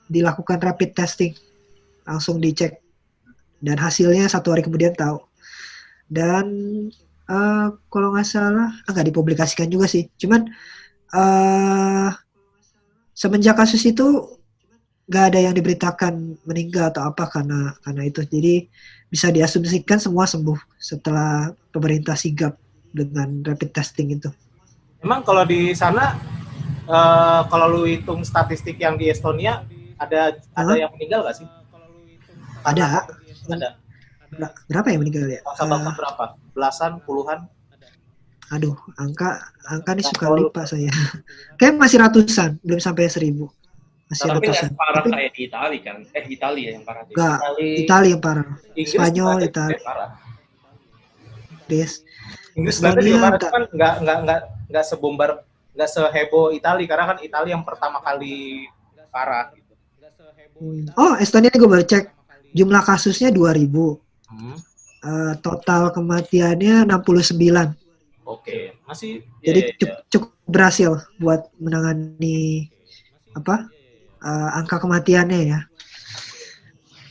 dilakukan rapid testing, langsung dicek, dan hasilnya 1 hari kemudian tahu. Dan kalau nggak salah nggak dipublikasikan juga sih, cuman semenjak kasus itu nggak ada yang diberitakan meninggal atau apa karena itu. Jadi bisa diasumsikan semua sembuh setelah pemerintah sigap dengan rapid testing itu. Emang kalau di sana kalau lu hitung statistik yang di Estonia ada yang meninggal nggak sih? Ada. Berapa yang meninggal ya? Berapa? Belasan, puluhan? Aduh, angka nih suka lupa saya. Kayak masih ratusan, belum sampai 1.000. Masih tapi ratusan. Tapi parah kayak di Italia kan? Italia yang parah. Enggak, Italia yang parah. Spanyol, Italia. Inggris Belanda juga parah, kan nggak sebombar, nggak seheboh Italia, karena kan Italia yang pertama kali parah gitu. Oh, Estonia gue baru cek, jumlah kasusnya 2.000. Total kematiannya 69. Oke, masih. Jadi cukup berhasil buat menangani angka kematiannya ya.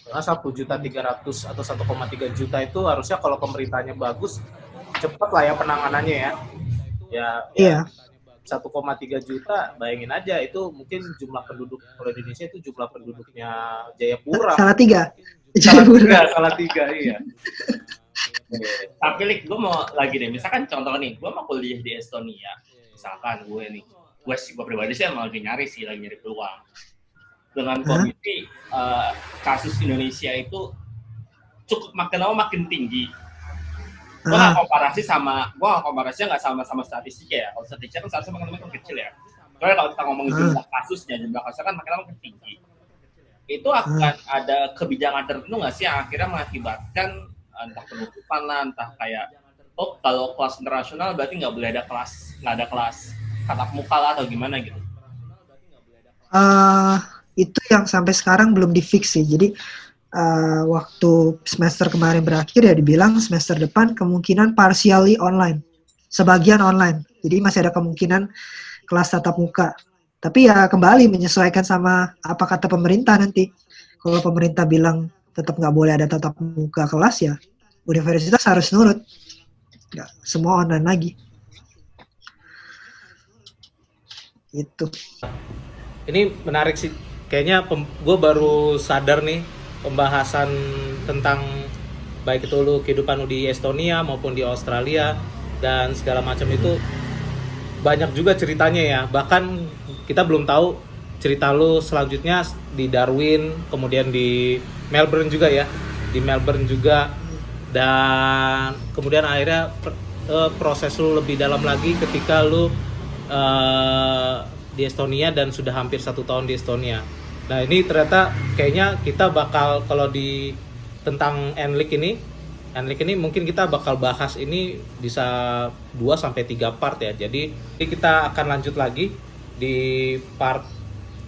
1.300.000 atau 1,3 juta itu harusnya kalau pemerintahnya bagus, cepat lah ya penanganannya ya. Iya. 1,3 juta, bayangin aja itu mungkin jumlah penduduk, kalau di Indonesia itu jumlah penduduknya Jayapura. Salah 3, iya. Tapi gue mau lagi deh, misalkan contoh nih, gue mau kuliah di Estonia, misalkan gue pribadi sih emang lagi nyari peluang. Dengan kondisi kasus Indonesia itu cukup makin lama makin tinggi. Gue nggak komparasinya nggak sama statistiknya ya. Kalau statistiknya kan seharusnya makin kecil ya. Soalnya kalau kita ngomongin jumlah kasusnya kan makin lama makin tinggi. itu akan ada kebijakan tertentu nggak sih yang akhirnya mengakibatkan entah penutupan lah, entah kayak kalau kelas internasional berarti nggak ada kelas tatap muka lah atau gimana gitu? Itu yang sampai sekarang belum di-fix sih. Jadi waktu semester kemarin berakhir ya dibilang semester depan kemungkinan partially online, sebagian online. Jadi masih ada kemungkinan kelas tatap muka. Tapi ya kembali menyesuaikan sama apa kata pemerintah nanti. Kalau pemerintah bilang tetap nggak boleh ada tatap muka kelas ya, universitas harus nurut. Nggak semua online lagi. Itu. Ini menarik sih. Kayaknya gue baru sadar nih pembahasan tentang baik itu lu kehidupan lu di Estonia maupun di Australia dan segala macam itu banyak juga ceritanya ya. Bahkan kita belum tahu cerita lu selanjutnya di Darwin, kemudian di Melbourne juga ya. Di Melbourne juga, dan kemudian akhirnya proses lu lebih dalam lagi ketika lu di Estonia dan sudah hampir 1 tahun di Estonia. Nah ini ternyata kayaknya kita bakal, kalau di tentang NLIC ini mungkin kita bakal bahas ini bisa 2-3 part ya. Jadi kita akan lanjut lagi di part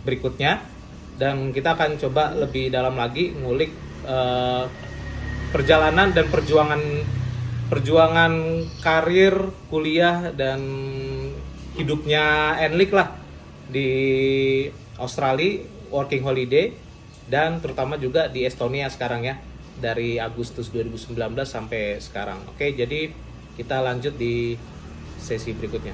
berikutnya dan kita akan coba lebih dalam lagi ngulik perjalanan dan perjuangan karir, kuliah dan hidupnya NLIC lah di Australia working holiday dan terutama juga di Estonia sekarang ya, dari Agustus 2019 sampai sekarang. Oke, jadi kita lanjut di sesi berikutnya.